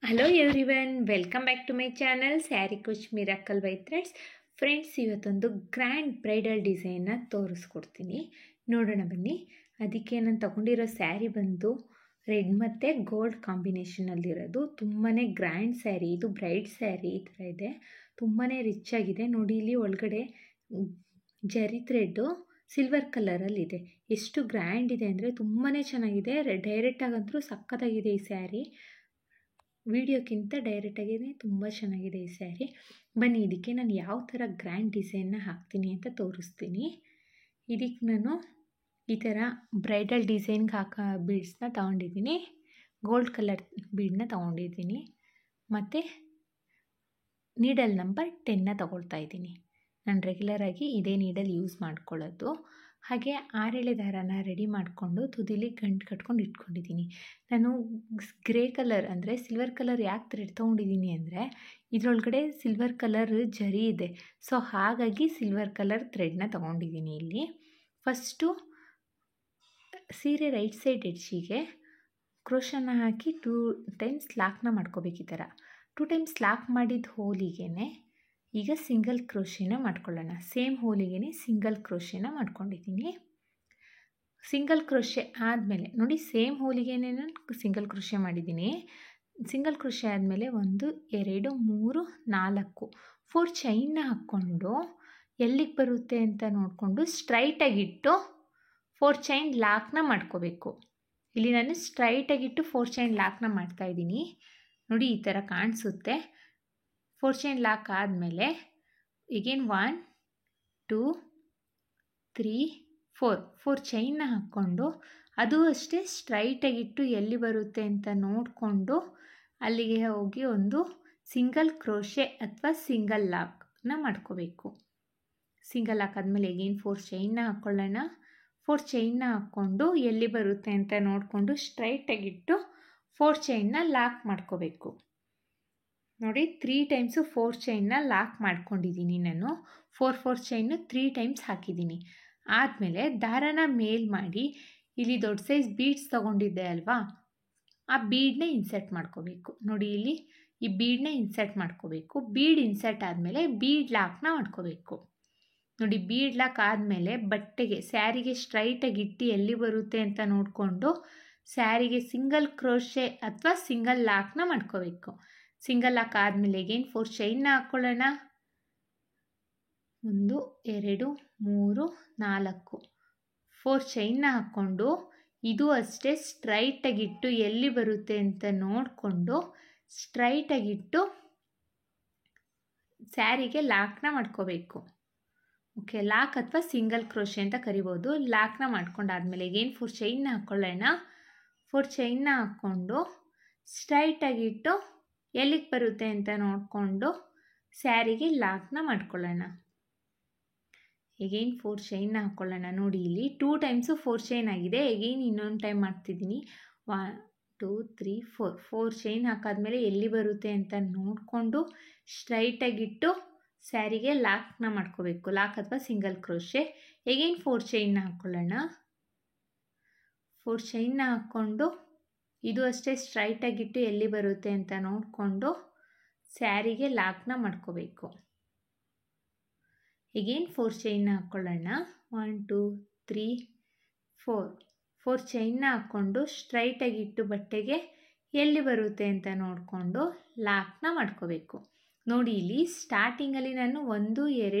Hello everyone, welcome back to my channel sari Kuch miracle by threads. Friends, ಇವತ್ತೊಂದು grand bridal ಡಿಸೈನ್ನ ತೋರಿಸ್ಕೊಡ್ತೀನಿ, ನೋಡೋಣ ಬನ್ನಿ. ಅದಕ್ಕೆ ನಾನು ತಗೊಂಡಿರೋ ಸ್ಯಾರಿ ಬಂದು ರೆಡ್ ಮತ್ತು ಗೋಲ್ಡ್ ಕಾಂಬಿನೇಷನಲ್ಲಿರೋದು. ತುಂಬಾ ಗ್ರ್ಯಾಂಡ್ ಸ್ಯಾರಿ, ಇದು ಬ್ರೈಡ್ ಸ್ಯಾರಿ ಈ ಥರ ಇದೆ. ತುಂಬಾ ರಿಚ್ ಆಗಿದೆ. ನೋಡಿ, ಇಲ್ಲಿ ಒಳಗಡೆ ಜರಿ ಥ್ರೆಡ್ಡು ಸಿಲ್ವರ್ ಕಲರಲ್ಲಿದೆ. ಎಷ್ಟು ಗ್ರ್ಯಾಂಡ್ ಇದೆ ಅಂದರೆ ತುಂಬಾ ಚೆನ್ನಾಗಿದೆ. ಡೈರೆಕ್ಟಾಗಂತೂ ಸಕ್ಕತ್ತಾಗಿದೆ ಈ ಸ್ಯಾರಿ. ವಿಡಿಯೋಕ್ಕಿಂತ ಡೈರೆಕ್ಟಾಗಿಯೇ ತುಂಬ ಚೆನ್ನಾಗಿದೆ ಈ ಸ್ಯಾರಿ. ಬನ್ನಿ, ಇದಕ್ಕೆ ನಾನು ಯಾವ ಥರ ಗ್ರ್ಯಾಂಡ್ ಡಿಸೈನ್ನ ಹಾಕ್ತೀನಿ ಅಂತ ತೋರಿಸ್ತೀನಿ. ಇದಕ್ಕೆ ನಾನು ಈ ಥರ ಬ್ರೈಡಲ್ ಡಿಸೈನ್ಗೆ ಹಾಕೋ ಬೀಡ್ಸ್ನ ತೊಗೊಂಡಿದ್ದೀನಿ. ಗೋಲ್ಡ್ ಕಲರ್ ಬೀಡನ್ನ ತೊಗೊಂಡಿದ್ದೀನಿ ಮತ್ತು ನೀಡಲ್ ನಂಬರ್ 10ನ ತೊಗೊಳ್ತಾ ಇದ್ದೀನಿ. ನಾನು ರೆಗ್ಯುಲರಾಗಿ ಇದೇ ನೀಡಲ್ ಯೂಸ್ ಮಾಡ್ಕೊಳ್ಳೋದು. ಹಾಗೆ 6 ಎಳೆ ದಾರನ ರೆಡಿ ಮಾಡಿಕೊಂಡು ತುದಿಲಿ ಗಂಟು ಕಟ್ಕೊಂಡು ಇಟ್ಕೊಂಡಿದ್ದೀನಿ. ನಾನು ಗ್ರೇ ಕಲರ್ ಅಂದರೆ ಸಿಲ್ವರ್ ಕಲರ್ ಯಾಕೆ ಥ್ರೆಡ್ ತೊಗೊಂಡಿದ್ದೀನಿ ಅಂದರೆ ಇದರೊಳಗಡೆ ಸಿಲ್ವರ್ ಕಲರ್ ಜರಿ ಇದೆ. ಸೊ ಹಾಗಾಗಿ ಸಿಲ್ವರ್ ಕಲರ್ ಥ್ರೆಡ್ನ ತೊಗೊಂಡಿದ್ದೀನಿ. ಇಲ್ಲಿ ಫಸ್ಟು ಸೀರೆ ರೈಟ್ ಸೈಡ್ ಎಡ್ಜಿಗೆ ಕ್ರೋಶನ ಹಾಕಿ 2 ಟೈಮ್ಸ್ ಲಾಕ್ನ ಮಾಡ್ಕೋಬೇಕು. ಈ ಥರ 2 ಟೈಮ್ಸ್ ಲಾಕ್ ಮಾಡಿದ ಹೋಲಿಗೆ ಈಗ ಸಿಂಗಲ್ ಕ್ರೋಶೆನ ಮಾಡ್ಕೊಳ್ಳೋಣ. ಸೇಮ್ ಹೋಲಿಗೆ ಸಿಂಗಲ್ ಕ್ರೋಶೆನ ಮಾಡ್ಕೊಂಡಿದ್ದೀನಿ. ಸಿಂಗಲ್ ಕ್ರೋಶೆ ಆದಮೇಲೆ ನೋಡಿ, ಸೇಮ್ ಹೋಲಿಗೆನೇ ನಾನು ಸಿಂಗಲ್ ಕ್ರೋಶೆ ಮಾಡಿದ್ದೀನಿ. ಸಿಂಗಲ್ ಕ್ರೋಶೆ ಆದಮೇಲೆ 1 2 3 4 4 ಚೈನ್ನ ಹಾಕ್ಕೊಂಡು ಎಲ್ಲಿಗೆ ಬರುತ್ತೆ ಅಂತ ನೋಡಿಕೊಂಡು ಸ್ಟ್ರೈಟಾಗಿಟ್ಟು 4 ಚೈನ್ ಲಾಕ್ನ ಮಾಡ್ಕೋಬೇಕು. ಇಲ್ಲಿ ನಾನು ಸ್ಟ್ರೈಟಾಗಿಟ್ಟು 4 ಚೈನ್ ಲಾಕ್ನ ಮಾಡ್ತಾಯಿದ್ದೀನಿ. ನೋಡಿ, ಈ ಥರ ಕಾಣಿಸುತ್ತೆ. 4 ಚೈನ್ ಲಾಕ್ ಆದಮೇಲೆ ಈಗೇನು 1 2 3 4 ಚೈನ್ನ ಹಾಕ್ಕೊಂಡು ಅದು ಅಷ್ಟೇ ಸ್ಟ್ರೈಟಾಗಿಟ್ಟು ಎಲ್ಲಿ ಬರುತ್ತೆ ಅಂತ ನೋಡಿಕೊಂಡು ಅಲ್ಲಿಗೆ ಹೋಗಿ ಒಂದು ಸಿಂಗಲ್ ಕ್ರೋಶೆ ಅಥವಾ ಸಿಂಗಲ್ ಲಾಕ್ನ ಮಾಡ್ಕೋಬೇಕು. ಸಿಂಗಲ್ ಲಾಕ್ ಆದಮೇಲೆ ಈಗೇನು 4 ಚೈನ್ನ ಹಾಕ್ಕೊಳ್ಳೋಣ. 4 ಚೈನ್ನ ಹಾಕ್ಕೊಂಡು ಎಲ್ಲಿ ಬರುತ್ತೆ ಅಂತ ನೋಡಿಕೊಂಡು ಸ್ಟ್ರೈಟಾಗಿಟ್ಟು 4 ಚೈನ್ನ ಲಾಕ್ ಮಾಡ್ಕೋಬೇಕು. ನೋಡಿ, 3 ಟೈಮ್ಸು 4 ಚೈನ್ನ ಲಾಕ್ ಮಾಡ್ಕೊಂಡಿದ್ದೀನಿ. ನಾನು 4 ಚೈನು 3 ಟೈಮ್ಸ್ ಹಾಕಿದ್ದೀನಿ. ಆದಮೇಲೆ ದಾರನ ಮೇಲ್ ಮಾಡಿ ಇಲ್ಲಿ ದೊಡ್ಡ ಸೈಜ್ ಬೀಡ್ಸ್ ತೊಗೊಂಡಿದ್ದೆ ಅಲ್ವಾ, ಆ ಬೀಡನ್ನ ಇನ್ಸರ್ಟ್ ಮಾಡ್ಕೋಬೇಕು. ನೋಡಿ, ಇಲ್ಲಿ ಈ ಬೀಡನ್ನ ಇನ್ಸರ್ಟ್ ಮಾಡ್ಕೋಬೇಕು. ಬೀಡ್ ಇನ್ಸರ್ಟ್ ಆದಮೇಲೆ ಬೀಡ್ ಲಾಕ್ನ ಮಾಡ್ಕೋಬೇಕು. ನೋಡಿ, ಬೀಡ್ ಲಾಕ್ ಆದಮೇಲೆ ಬಟ್ಟೆಗೆ ಸ್ಯಾರಿಗೆ ಸ್ಟ್ರೈಟಾಗಿ ಇಟ್ಟು ಎಲ್ಲಿ ಬರುತ್ತೆ ಅಂತ ನೋಡಿಕೊಂಡು ಸ್ಯಾರಿಗೆ ಸಿಂಗಲ್ ಕ್ರೋಶೆ ಅಥವಾ ಸಿಂಗಲ್ ಲಾಕ್ನ ಮಾಡ್ಕೋಬೇಕು. ಸಿಂಗಲ್ ಲಾಕ್ ಆದಮೇಲೆ ಈಗೇನು 4 ಚೈನ್ನ ಹಾಕ್ಕೊಳ್ಳೋಣ. 1 2 3 4 4 ಚೈನ್ನ ಹಾಕ್ಕೊಂಡು ಇದು ಅಷ್ಟೇ ಸ್ಟ್ರೈಟಾಗಿಟ್ಟು ಎಲ್ಲಿ ಬರುತ್ತೆ ಅಂತ ನೋಡಿಕೊಂಡು ಸ್ಟ್ರೈಟಾಗಿಟ್ಟು ಸ್ಯಾರಿಗೆ ಲಾಕ್ನ ಮಾಡ್ಕೋಬೇಕು. ಓಕೆ, ಲಾಕ್ ಅಥವಾ ಸಿಂಗಲ್ ಕ್ರೋಶೆ ಅಂತ ಕರಿಬೋದು. ಲಾಕ್ನ ಮಾಡ್ಕೊಂಡಾದ್ಮೇಲೆ ಈಗೇನು 4 ಚೈನ್ನ ಹಾಕ್ಕೊಳ್ಳೋಣ. 4 ಚೈನ್ನ ಹಾಕ್ಕೊಂಡು ಸ್ಟ್ರೈಟಾಗಿಟ್ಟು ಎಲ್ಲಿಗೆ ಬರುತ್ತೆ ಅಂತ ನೋಡಿಕೊಂಡು ಸ್ಯಾರಿಗೆ ಲಾಕ್ನ ಮಾಡ್ಕೊಳ್ಳೋಣ. ಈಗೇನು 4 ಚೈನ್ನ ಹಾಕ್ಕೊಳ್ಳೋಣ. ನೋಡಿ, ಇಲ್ಲಿ 2 ಟೈಮ್ಸು 4 ಚೈನ್ ಆಗಿದೆ. ಈಗೇನು ಇನ್ನೊಂದು ಟೈಮ್ ಮಾಡ್ತಿದ್ದೀನಿ. 1 2 3 4 ಚೈನ್ ಹಾಕಾದ್ಮೇಲೆ ಎಲ್ಲಿ ಬರುತ್ತೆ ಅಂತ ನೋಡಿಕೊಂಡು ಸ್ಟ್ರೈಟಾಗಿಟ್ಟು ಸ್ಯಾರಿಗೆ ಲಾಕ್ನ ಮಾಡ್ಕೋಬೇಕು. ಲಾಕ್ ಅಥವಾ ಸಿಂಗಲ್ ಕ್ರೋಶೆ. ಈಗೇನು 4 ಚೈನ್ನ ಹಾಕ್ಕೊಳ್ಳೋಣ. 4 ಚೈನ್ನ ಹಾಕ್ಕೊಂಡು ಇದು ಅಷ್ಟೇ ಸ್ಟ್ರೈಟಾಗಿಟ್ಟು ಎಲ್ಲಿ ಬರುತ್ತೆ ಅಂತ ನೋಡಿಕೊಂಡು ಸ್ಯಾರಿಗೆ ಲಾಕ್ನ ಮಾಡ್ಕೋಬೇಕು. ಈಗೇನು 4 ಚೈನ್ನ ಹಾಕ್ಕೊಳ್ಳೋಣ. 1 2 3 4 ಚೈನ್ನ ಹಾಕ್ಕೊಂಡು ಸ್ಟ್ರೈಟಾಗಿಟ್ಟು ಬಟ್ಟೆಗೆ ಎಲ್ಲಿ ಬರುತ್ತೆ ಅಂತ ನೋಡಿಕೊಂಡು ಲಾಕ್ನ ಮಾಡ್ಕೋಬೇಕು. ನೋಡಿ, ಇಲ್ಲಿ ಸ್ಟಾರ್ಟಿಂಗಲ್ಲಿ ನಾನು 1 2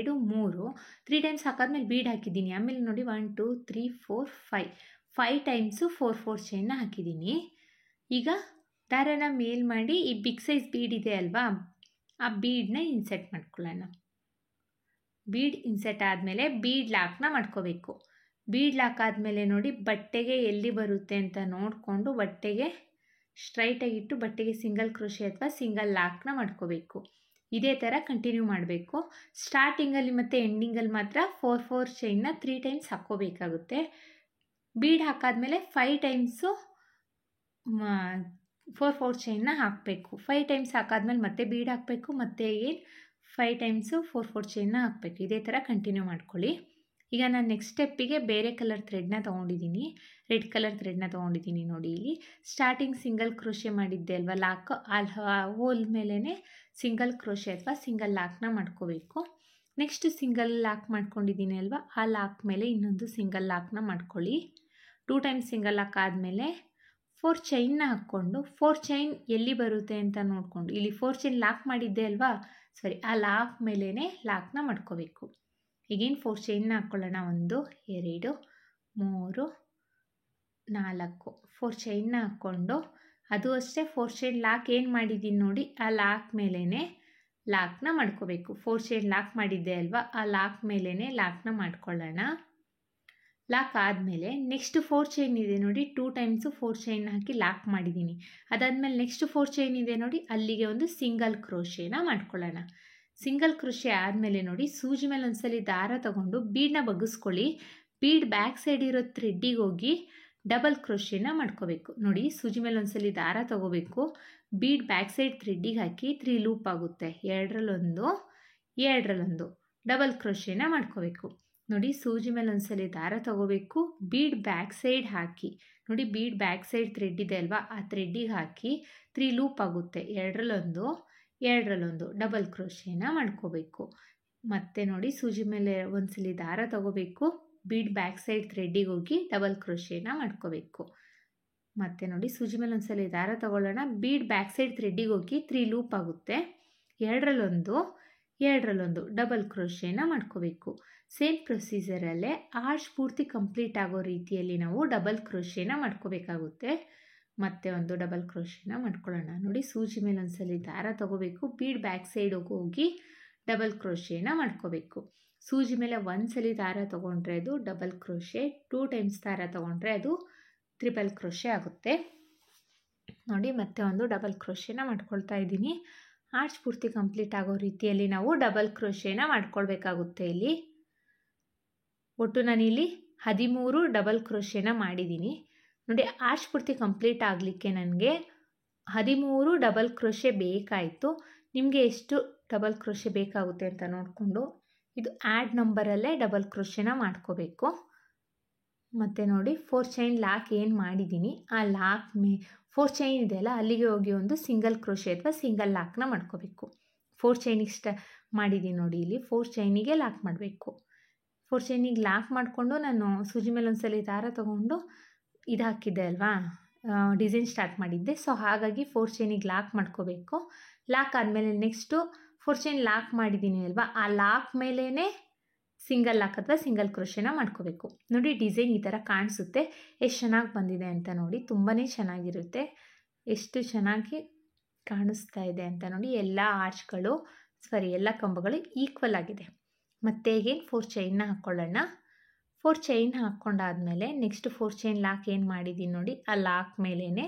3 ಟೈಮ್ಸ್ ಹಾಕಾದ್ಮೇಲೆ ಬೀಡ್ ಹಾಕಿದ್ದೀನಿ. ಆಮೇಲೆ ನೋಡಿ 1 2 3 4 5 ಟೈಮ್ಸು 4 ಚೈನ್ನ ಹಾಕಿದ್ದೀನಿ. ಈಗ ದಾರನ ಮೇಲ್ ಮಾಡಿ ಈ ಬಿಗ್ ಸೈಜ್ ಬೀಡ್ ಇದೆ ಅಲ್ವಾ, ಆ ಬೀಡನ್ನ ಇನ್ಸರ್ಟ್ ಮಾಡ್ಕೊಳ್ಳೋಣ. ಬೀಡ್ ಇನ್ಸರ್ಟ್ ಆದಮೇಲೆ ಬೀಡ್ ಲಾಕ್ನ ಮಾಡ್ಕೋಬೇಕು. ಬೀಡ್ ಲಾಕ್ ಆದಮೇಲೆ ನೋಡಿ, ಬಟ್ಟೆಗೆ ಎಲ್ಲಿ ಬರುತ್ತೆ ಅಂತ ನೋಡಿಕೊಂಡು ಬಟ್ಟೆಗೆ ಸ್ಟ್ರೈಟಾಗಿಟ್ಟು ಬಟ್ಟೆಗೆ ಸಿಂಗಲ್ ಕ್ರೋಶೆ ಅಥವಾ ಸಿಂಗಲ್ ಲಾಕ್ನ ಮಾಡ್ಕೋಬೇಕು. ಇದೇ ಥರ ಕಂಟಿನ್ಯೂ ಮಾಡಬೇಕು. ಸ್ಟಾರ್ಟಿಂಗಲ್ಲಿ ಮತ್ತು ಎಂಡಿಂಗಲ್ಲಿ ಮಾತ್ರ 4 ಚೈನ್ನ 3 ಟೈಮ್ಸ್ ಹಾಕ್ಕೋಬೇಕಾಗುತ್ತೆ. ಬೀಡ್ ಹಾಕಾದ್ಮೇಲೆ 5 ಟೈಮ್ಸು 4 ಚೈನ್ನ ಹಾಕಬೇಕು. 5 ಟೈಮ್ಸ್ ಹಾಕಾದ್ಮೇಲೆ ಮತ್ತೆ ಬೀಡ್ ಹಾಕಬೇಕು. ಮತ್ತು ಏನು 5 ಟೈಮ್ಸು 4 ಚೈನ್ನ ಹಾಕಬೇಕು. ಇದೇ ಥರ ಕಂಟಿನ್ಯೂ ಮಾಡ್ಕೊಳ್ಳಿ. ಈಗ ನಾನು ನೆಕ್ಸ್ಟ್ ಸ್ಟೆಪ್ಪಿಗೆ ಬೇರೆ ಕಲರ್ ಥ್ರೆಡ್ನ ತೊಗೊಂಡಿದ್ದೀನಿ, ರೆಡ್ ಕಲರ್ ಥ್ರೆಡ್ನ ತೊಗೊಂಡಿದ್ದೀನಿ. ನೋಡಿ ಇಲ್ಲಿ ಸ್ಟಾರ್ಟಿಂಗ್ ಸಿಂಗಲ್ ಕ್ರೋಶೆ ಮಾಡಿದ್ದೆ ಅಲ್ವಾ ಲಾಕ್, ಹೋಲ್ ಮೇಲೇ ಸಿಂಗಲ್ ಕ್ರೋಶೆ ಅಥವಾ ಸಿಂಗಲ್ ಲಾಕ್ನ ಮಾಡ್ಕೋಬೇಕು. ನೆಕ್ಸ್ಟ್ ಸಿಂಗಲ್ ಲಾಕ್ ಮಾಡ್ಕೊಂಡಿದ್ದೀನಿ ಅಲ್ವಾ, ಆ ಲಾಕ್ ಮೇಲೆ ಇನ್ನೊಂದು ಸಿಂಗಲ್ ಲಾಕ್ನ ಮಾಡ್ಕೊಳ್ಳಿ. 2 ಟೈಮ್ಸ್ ಸಿಂಗಲ್ ಲಾಕ್ ಆದಮೇಲೆ 4 ಚೈನ್ನ ಹಾಕ್ಕೊಂಡು 4 ಚೈನ್ ಎಲ್ಲಿ ಬರುತ್ತೆ ಅಂತ ನೋಡಿಕೊಂಡು, ಇಲ್ಲಿ 4 ಚೈನ್ ಲಾಕ್ ಮಾಡಿದ್ದೆ ಅಲ್ವಾ, ಆ ಲಾಕ್ ಮೇಲೇ ಲಾಕ್ನ ಮಾಡ್ಕೋಬೇಕು. ಈಗೇನು 4 ಚೈನ್ನ ಹಾಕ್ಕೊಳ್ಳೋಣ. 1 2 3 4 4 ಚೈನ್ನ ಹಾಕ್ಕೊಂಡು, ಅದು ಅಷ್ಟೇ 4 ಚೈನ್ ಲಾಕ್ ಏನು ಮಾಡಿದ್ದೀನಿ ನೋಡಿ, ಆ ಲಾಕ್ ಮೇಲೇ ಲಾಕ್ನ ಮಾಡ್ಕೋಬೇಕು. 4 ಚೈನ್ ಲಾಕ್ ಮಾಡಿದ್ದೆ ಅಲ್ವಾ, ಆ ಲಾಕ್ ಮೇಲೇ ಲಾಕ್ನ ಮಾಡ್ಕೊಳ್ಳೋಣ. ಲಾಕ್ ಆದಮೇಲೆ ನೆಕ್ಸ್ಟ್ 4 ಚೈನ್ ಇದೆ ನೋಡಿ, 2 ಟೈಮ್ಸು 4 ಚೈನ್ ಹಾಕಿ ಲಾಕ್ ಮಾಡಿದ್ದೀನಿ. ಅದಾದಮೇಲೆ ನೆಕ್ಸ್ಟ್ 4 ಚೈನ್ ಇದೆ ನೋಡಿ, ಅಲ್ಲಿಗೆ ಒಂದು ಸಿಂಗಲ್ ಕ್ರೋಶೇನ ಮಾಡ್ಕೊಳ್ಳೋಣ. ಸಿಂಗಲ್ ಕ್ರೋಶೆ ಆದಮೇಲೆ ನೋಡಿ, ಸೂಜಿ ಮೇಲೆ ಒಂದ್ಸಲಿ ದಾರ ತಗೊಂಡು ಬೀಡನ್ನ ಬಗ್ಗಿಸ್ಕೊಳ್ಳಿ. ಬೀಡ್ ಬ್ಯಾಕ್ ಸೈಡ್ ಇರೋ ಥ್ರೆಡ್ಡಿಗೆ ಹೋಗಿ ಡಬಲ್ ಕ್ರೋಶೇನ ಮಾಡ್ಕೋಬೇಕು. ನೋಡಿ ಸೂಜಿ ಮೇಲೆ ಒಂದ್ಸಲಿ ದಾರ ತಗೋಬೇಕು, ಬೀಡ್ ಬ್ಯಾಕ್ ಸೈಡ್ ಥ್ರೆಡ್ಡಿಗೆ ಹಾಕಿ 3 ಲೂಪ್ ಆಗುತ್ತೆ. 2ರಲ್ಲೊಂದು 2ರಲ್ಲೊಂದು ಡಬಲ್ ಕ್ರೋಶೇನ ಮಾಡ್ಕೋಬೇಕು. ನೋಡಿ ಸೂಜಿ ಮೇಲೆ ಒಂದ್ಸಲಿ ದಾರ ತಗೋಬೇಕು, ಬೀಡ್ ಬ್ಯಾಕ್ ಸೈಡ್ ಹಾಕಿ, ನೋಡಿ ಬೀಡ್ ಬ್ಯಾಕ್ ಸೈಡ್ ಥ್ರೆಡ್ ಇದೆ ಅಲ್ವಾ, ಆ ಥ್ರೆಡ್ಡಿಗೆ ಹಾಕಿ 3 ಲೂಪ್ ಆಗುತ್ತೆ. 2ರಲ್ಲೊಂದು 2ರಲ್ಲೊಂದು ಡಬಲ್ ಕ್ರೋಶೇನ ಮಾಡ್ಕೋಬೇಕು. ಮತ್ತೆ ನೋಡಿ ಸೂಜಿ ಮೇಲೆ ಒಂದ್ಸಲಿ ದಾರ ತಗೋಬೇಕು, ಬೀಡ್ ಬ್ಯಾಕ್ ಸೈಡ್ ಥ್ರೆಡ್ಡಿಗೆ ಹೋಗಿ ಡಬಲ್ ಕ್ರೋಶೇನ ಮಾಡ್ಕೋಬೇಕು. ಮತ್ತೆ ನೋಡಿ ಸೂಜಿ ಮೇಲೆ ಒಂದ್ಸಲಿ ದಾರ ತಗೊಳ್ಳೋಣ, ಬೀಡ್ ಬ್ಯಾಕ್ ಸೈಡ್ ಥ್ರೆಡ್ಡಿಗೆ ಹೋಗಿ 3 ಲೂಪ್ ಆಗುತ್ತೆ. 2ರಲ್ಲೊಂದು 2ರಲ್ಲೊಂದು ಡಬಲ್ ಕ್ರೋಶೇನ ಮಾಡ್ಕೋಬೇಕು. ಸೇಮ್ ಪ್ರೊಸೀಜರಲ್ಲೇ ಆರ್ಚ್ ಪೂರ್ತಿ ಕಂಪ್ಲೀಟ್ ಆಗೋ ರೀತಿಯಲ್ಲಿ ನಾವು ಡಬಲ್ ಕ್ರೋಶೇನ ಮಾಡ್ಕೋಬೇಕಾಗುತ್ತೆ. ಮತ್ತೆ ಒಂದು ಡಬಲ್ ಕ್ರೋಶೇನ ಮಾಡ್ಕೊಳ್ಳೋಣ. ನೋಡಿ ಸೂಜಿ ಮೇಲೆ ಒಂದ್ಸಲಿ ದಾರ ತಗೋಬೇಕು, ಬೀಡ್ ಬ್ಯಾಕ್ ಸೈಡ್ ಹೋಗಿ ಡಬಲ್ ಕ್ರೋಶೇನ ಮಾಡ್ಕೋಬೇಕು. ಸೂಜಿ ಮೇಲೆ ಒಂದ್ಸಲಿ ದಾರ ತಗೊಂಡ್ರೆ ಅದು ಡಬಲ್ ಕ್ರೋಶೆ, 2 ಟೈಮ್ಸ್ ದಾರ ತಗೊಂಡ್ರೆ ಅದು ಟ್ರಿಪಲ್ ಕ್ರೋಶೆ ಆಗುತ್ತೆ. ನೋಡಿ ಮತ್ತೆ ಒಂದು ಡಬಲ್ ಕ್ರೋಶೇನ ಮಾಡ್ಕೊಳ್ತಾ ಇದ್ದೀನಿ. ಆರ್ಚ್ ಪೂರ್ತಿ ಕಂಪ್ಲೀಟ್ ಆಗೋ ರೀತಿಯಲ್ಲಿ ನಾವು ಡಬಲ್ ಕ್ರೋಶೇನ ಮಾಡ್ಕೊಳ್ಬೇಕಾಗುತ್ತೆ. ಇಲ್ಲಿ ಒಟ್ಟು ನಾನಿಲ್ಲಿ 13 ಡಬಲ್ ಕ್ರೋಶೇನ ಮಾಡಿದ್ದೀನಿ. ನೋಡಿ ಆರ್ಚ್ ಪೂರ್ತಿ ಕಂಪ್ಲೀಟ್ ಆಗಲಿಕ್ಕೆ ನನಗೆ 13 ಡಬಲ್ ಕ್ರೋಶೆ ಬೇಕಾಯಿತು. ನಿಮಗೆ ಎಷ್ಟು ಡಬಲ್ ಕ್ರೋಶೆ ಬೇಕಾಗುತ್ತೆ ಅಂತ ನೋಡಿಕೊಂಡು ಇದು ಆ್ಯಡ್ ನಂಬರಲ್ಲೇ ಡಬಲ್ ಕ್ರೋಶೆನ ಮಾಡ್ಕೋಬೇಕು. ಮತ್ತು ನೋಡಿ 4 ಚೈನ್ ಲಾಕ್ ಏನು ಮಾಡಿದ್ದೀನಿ, ಆ ಲಾಕ್ 4 ಚೈನ್ ಇದೆಯಲ್ಲ ಅಲ್ಲಿಗೆ ಹೋಗಿ ಒಂದು ಸಿಂಗಲ್ ಕ್ರೋಶೆ ಅಥವಾ ಸಿಂಗಲ್ ಲಾಕ್ನ ಮಾಡ್ಕೋಬೇಕು. 4 ಚೈನಿಗೆ ಮಾಡಿದ್ದೀನಿ ನೋಡಿ, ಇಲ್ಲಿ 4 ಚೈನಿಗೆ ಲಾಕ್ ಮಾಡಬೇಕು. 4 ಚೈನಿಗೆ ಲಾಕ್ ಮಾಡಿಕೊಂಡು ನಾನು ಸೂಜಿ ಮೇಲೆ ಒಂದ್ಸಲಿ ದಾರ ತೊಗೊಂಡು ಇದು ಹಾಕಿದ್ದೆ ಅಲ್ವಾ, ಡಿಸೈನ್ ಸ್ಟಾರ್ಟ್ ಮಾಡಿದ್ದೆ. ಸೊ ಹಾಗಾಗಿ 4 ಚೈನಿಗೆ ಲಾಕ್ ಮಾಡ್ಕೋಬೇಕು. ಲಾಕ್ ಆದಮೇಲೆ ನೆಕ್ಸ್ಟು 4 ಚೈನ್ ಲಾಕ್ ಮಾಡಿದ್ದೀನಿ ಅಲ್ವಾ, ಆ ಲಾಕ್ ಮೇಲೇ ಸಿಂಗಲ್ ಲಾಕ್ ಅಥವಾ ಸಿಂಗಲ್ ಕ್ರೋಶೆನ ಮಾಡ್ಕೋಬೇಕು. ನೋಡಿ ಡಿಸೈನ್ ಈ ಥರ ಕಾಣಿಸುತ್ತೆ. ಎಷ್ಟು ಚೆನ್ನಾಗಿ ಬಂದಿದೆ ಅಂತ ನೋಡಿ, ತುಂಬಾ ಚೆನ್ನಾಗಿರುತ್ತೆ. ಎಷ್ಟು ಚೆನ್ನಾಗಿ ಕಾಣಿಸ್ತಾ ಇದೆ ಅಂತ ನೋಡಿ, ಎಲ್ಲ ಆರ್ಚ್ಗಳು ಎಲ್ಲ ಕಂಬಗಳು ಈಕ್ವಲ್ ಆಗಿದೆ. ಮತ್ತೆ ಹೇಗೇನು 4 ಚೈನ್ನ ಹಾಕ್ಕೊಳ್ಳೋಣ. 4 ಚೈನ್ ಹಾಕ್ಕೊಂಡಾದ್ಮೇಲೆ ನೆಕ್ಸ್ಟ್ 4 ಚೈನ್ ಲಾಕ್ ಏನು ಮಾಡಿದ್ದೀನಿ ನೋಡಿ, ಆ ಲಾಕ್ ಮೇಲೇ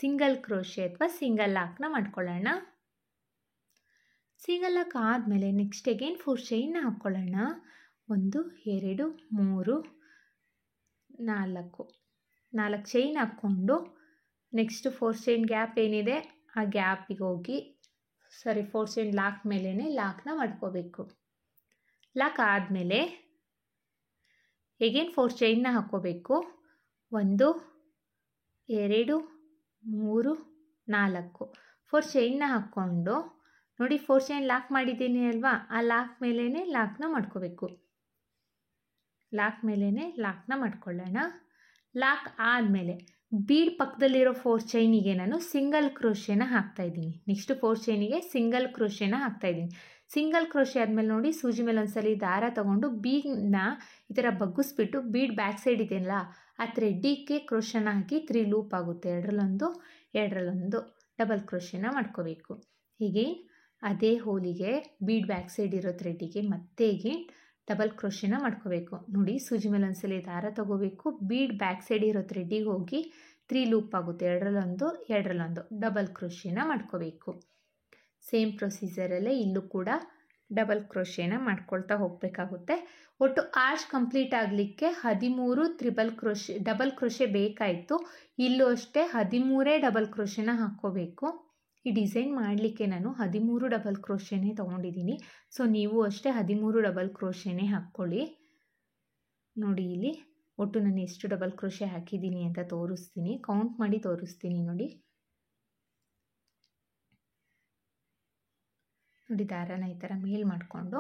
ಸಿಂಗಲ್ ಕ್ರೋಶೆ ಅಥವಾ ಸಿಂಗಲ್ ಲಾಕ್ನ ಮಾಡ್ಕೊಳ್ಳೋಣ. ಸಿಂಗಲ್ ಲಾಕ್ ಆದಮೇಲೆ ನೆಕ್ಸ್ಟ್ ಅಗೇನ್ 4 ಚೈನ್ನ ಹಾಕ್ಕೊಳ್ಳೋಣ. 1 2 3 4 ಚೈನ್ ಹಾಕ್ಕೊಂಡು ನೆಕ್ಸ್ಟ್ 4 ಚೈನ್ ಗ್ಯಾಪ್ ಏನಿದೆ ಆ ಗ್ಯಾಪಿಗೆ ಹೋಗಿ 4 ಚೈನ್ ಲಾಕ್ ಮೇಲೇ ಲಾಕ್ನ ಮಾಡ್ಕೋಬೇಕು. ಲಾಕ್ ಆದಮೇಲೆ ಹೇಗೇನು 4 ಚೈನ್ನ ಹಾಕ್ಕೋಬೇಕು. 1 2 3 4 4 ಚೈನ್ನ ಹಾಕ್ಕೊಂಡು ನೋಡಿ 4 ಚೈನ್ ಲಾಕ್ ಮಾಡಿದ್ದೀನಿ ಅಲ್ವಾ, ಆ ಲಾಕ್ ಮೇಲೇ ಲಾಕ್ನ ಮಾಡ್ಕೋಬೇಕು. ಲಾಕ್ ಮೇಲೇ ಲಾಕ್ನ ಮಾಡ್ಕೊಳ್ಳೋಣ. ಲಾಕ್ ಆದಮೇಲೆ ಬೀಡ್ ಪಕ್ಕದಲ್ಲಿರೋ 4 ಚೈನಿಗೆ ನಾನು ಸಿಂಗಲ್ ಕ್ರೋಶೆನ ಹಾಕ್ತಾಯಿದ್ದೀನಿ. ನೆಕ್ಸ್ಟ್ 4 ಚೈನಿಗೆ ಸಿಂಗಲ್ ಕ್ರೋಶೆನ ಹಾಕ್ತಾಯಿದ್ದೀನಿ. ಸಿಂಗಲ್ ಕ್ರೋಶೆ ಆದಮೇಲೆ ನೋಡಿ ಸೂಜಿ ಮೇಲೆ ಒಂದ್ಸಲಿ ದಾರ ತೊಗೊಂಡು ಬೀಡ್ನ ಈ ಥರ ಬಗ್ಗಿಸ್ಬಿಟ್ಟು ಬೀಡ್ ಬ್ಯಾಕ್ ಸೈಡ್ ಇದೆಯಲ್ಲ ಆ ಥ್ರೆಡ್ಡಿಗೆ ಕ್ರೋಶನ ಹಾಕಿ 3 ಲೂಪ್ ಆಗುತ್ತೆ. 2ರಲ್ಲೊಂದು ಡಬಲ್ ಕ್ರೋಶೆನ ಮಾಡ್ಕೋಬೇಕು. ಹೀಗೆ ಅದೇ ಹೋಲಿಗೆ ಬೀಡ್ ಬ್ಯಾಕ್ ಸೈಡ್ ಇರೋ ಥ್ರೆಡ್ಡಿಗೆ ಮತ್ತೆ ಡಬಲ್ ಕ್ರೋಶೆನ ಮಾಡ್ಕೋಬೇಕು. ನೋಡಿ ಸೂಜಿ ಮೇಲೆ ಒಂದ್ಸಲಿ ದಾರ ತಗೋಬೇಕು, ಬೀಡ್ ಬ್ಯಾಕ್ ಸೈಡ್ ಇರೋ ಥ್ರೆಡ್ಡಿಗೆ ಹೋಗಿ 3 ಲೂಪ್ ಆಗುತ್ತೆ. 2ರಲ್ಲೊಂದು ಡಬಲ್ ಕ್ರೋಶೆನ ಮಾಡ್ಕೋಬೇಕು. ಸೇಮ್ ಪ್ರೊಸೀಜರಲ್ಲೇ ಇಲ್ಲೂ ಕೂಡ ಡಬಲ್ ಕ್ರೋಶೆನ ಮಾಡ್ಕೊಳ್ತಾ ಹೋಗಬೇಕಾಗುತ್ತೆ. ಒಟ್ಟು ಆರ್ಚ್ ಕಂಪ್ಲೀಟ್ ಆಗಲಿಕ್ಕೆ 13 ಡಬಲ್ ಕ್ರೋಶೆ ಬೇಕಾಯಿತು. ಇಲ್ಲೂ ಅಷ್ಟೇ 13 ಡಬಲ್ ಕ್ರೋಶೆನ ಹಾಕ್ಕೋಬೇಕು. ಈ ಡಿಸೈನ್ ಮಾಡಲಿಕ್ಕೆ ನಾನು 13 ಡಬಲ್ ಕ್ರೋಶೆನೇ ತೊಗೊಂಡಿದ್ದೀನಿ. ಸೊ ನೀವು ಅಷ್ಟೇ 13 ಡಬಲ್ ಕ್ರೋಶೆನೇ ಹಾಕ್ಕೊಳ್ಳಿ. ನೋಡಿ ಇಲ್ಲಿ ಒಟ್ಟು ನಾನು ಎಷ್ಟು ಡಬಲ್ ಕ್ರೋಶೆ ಹಾಕಿದ್ದೀನಿ ಅಂತ ತೋರಿಸ್ತೀನಿ, ಕೌಂಟ್ ಮಾಡಿ ತೋರಿಸ್ತೀನಿ. ನೋಡಿ ದಾರನ ಈ ಥರ ಮೇಲ್ ಮಾಡಿಕೊಂಡು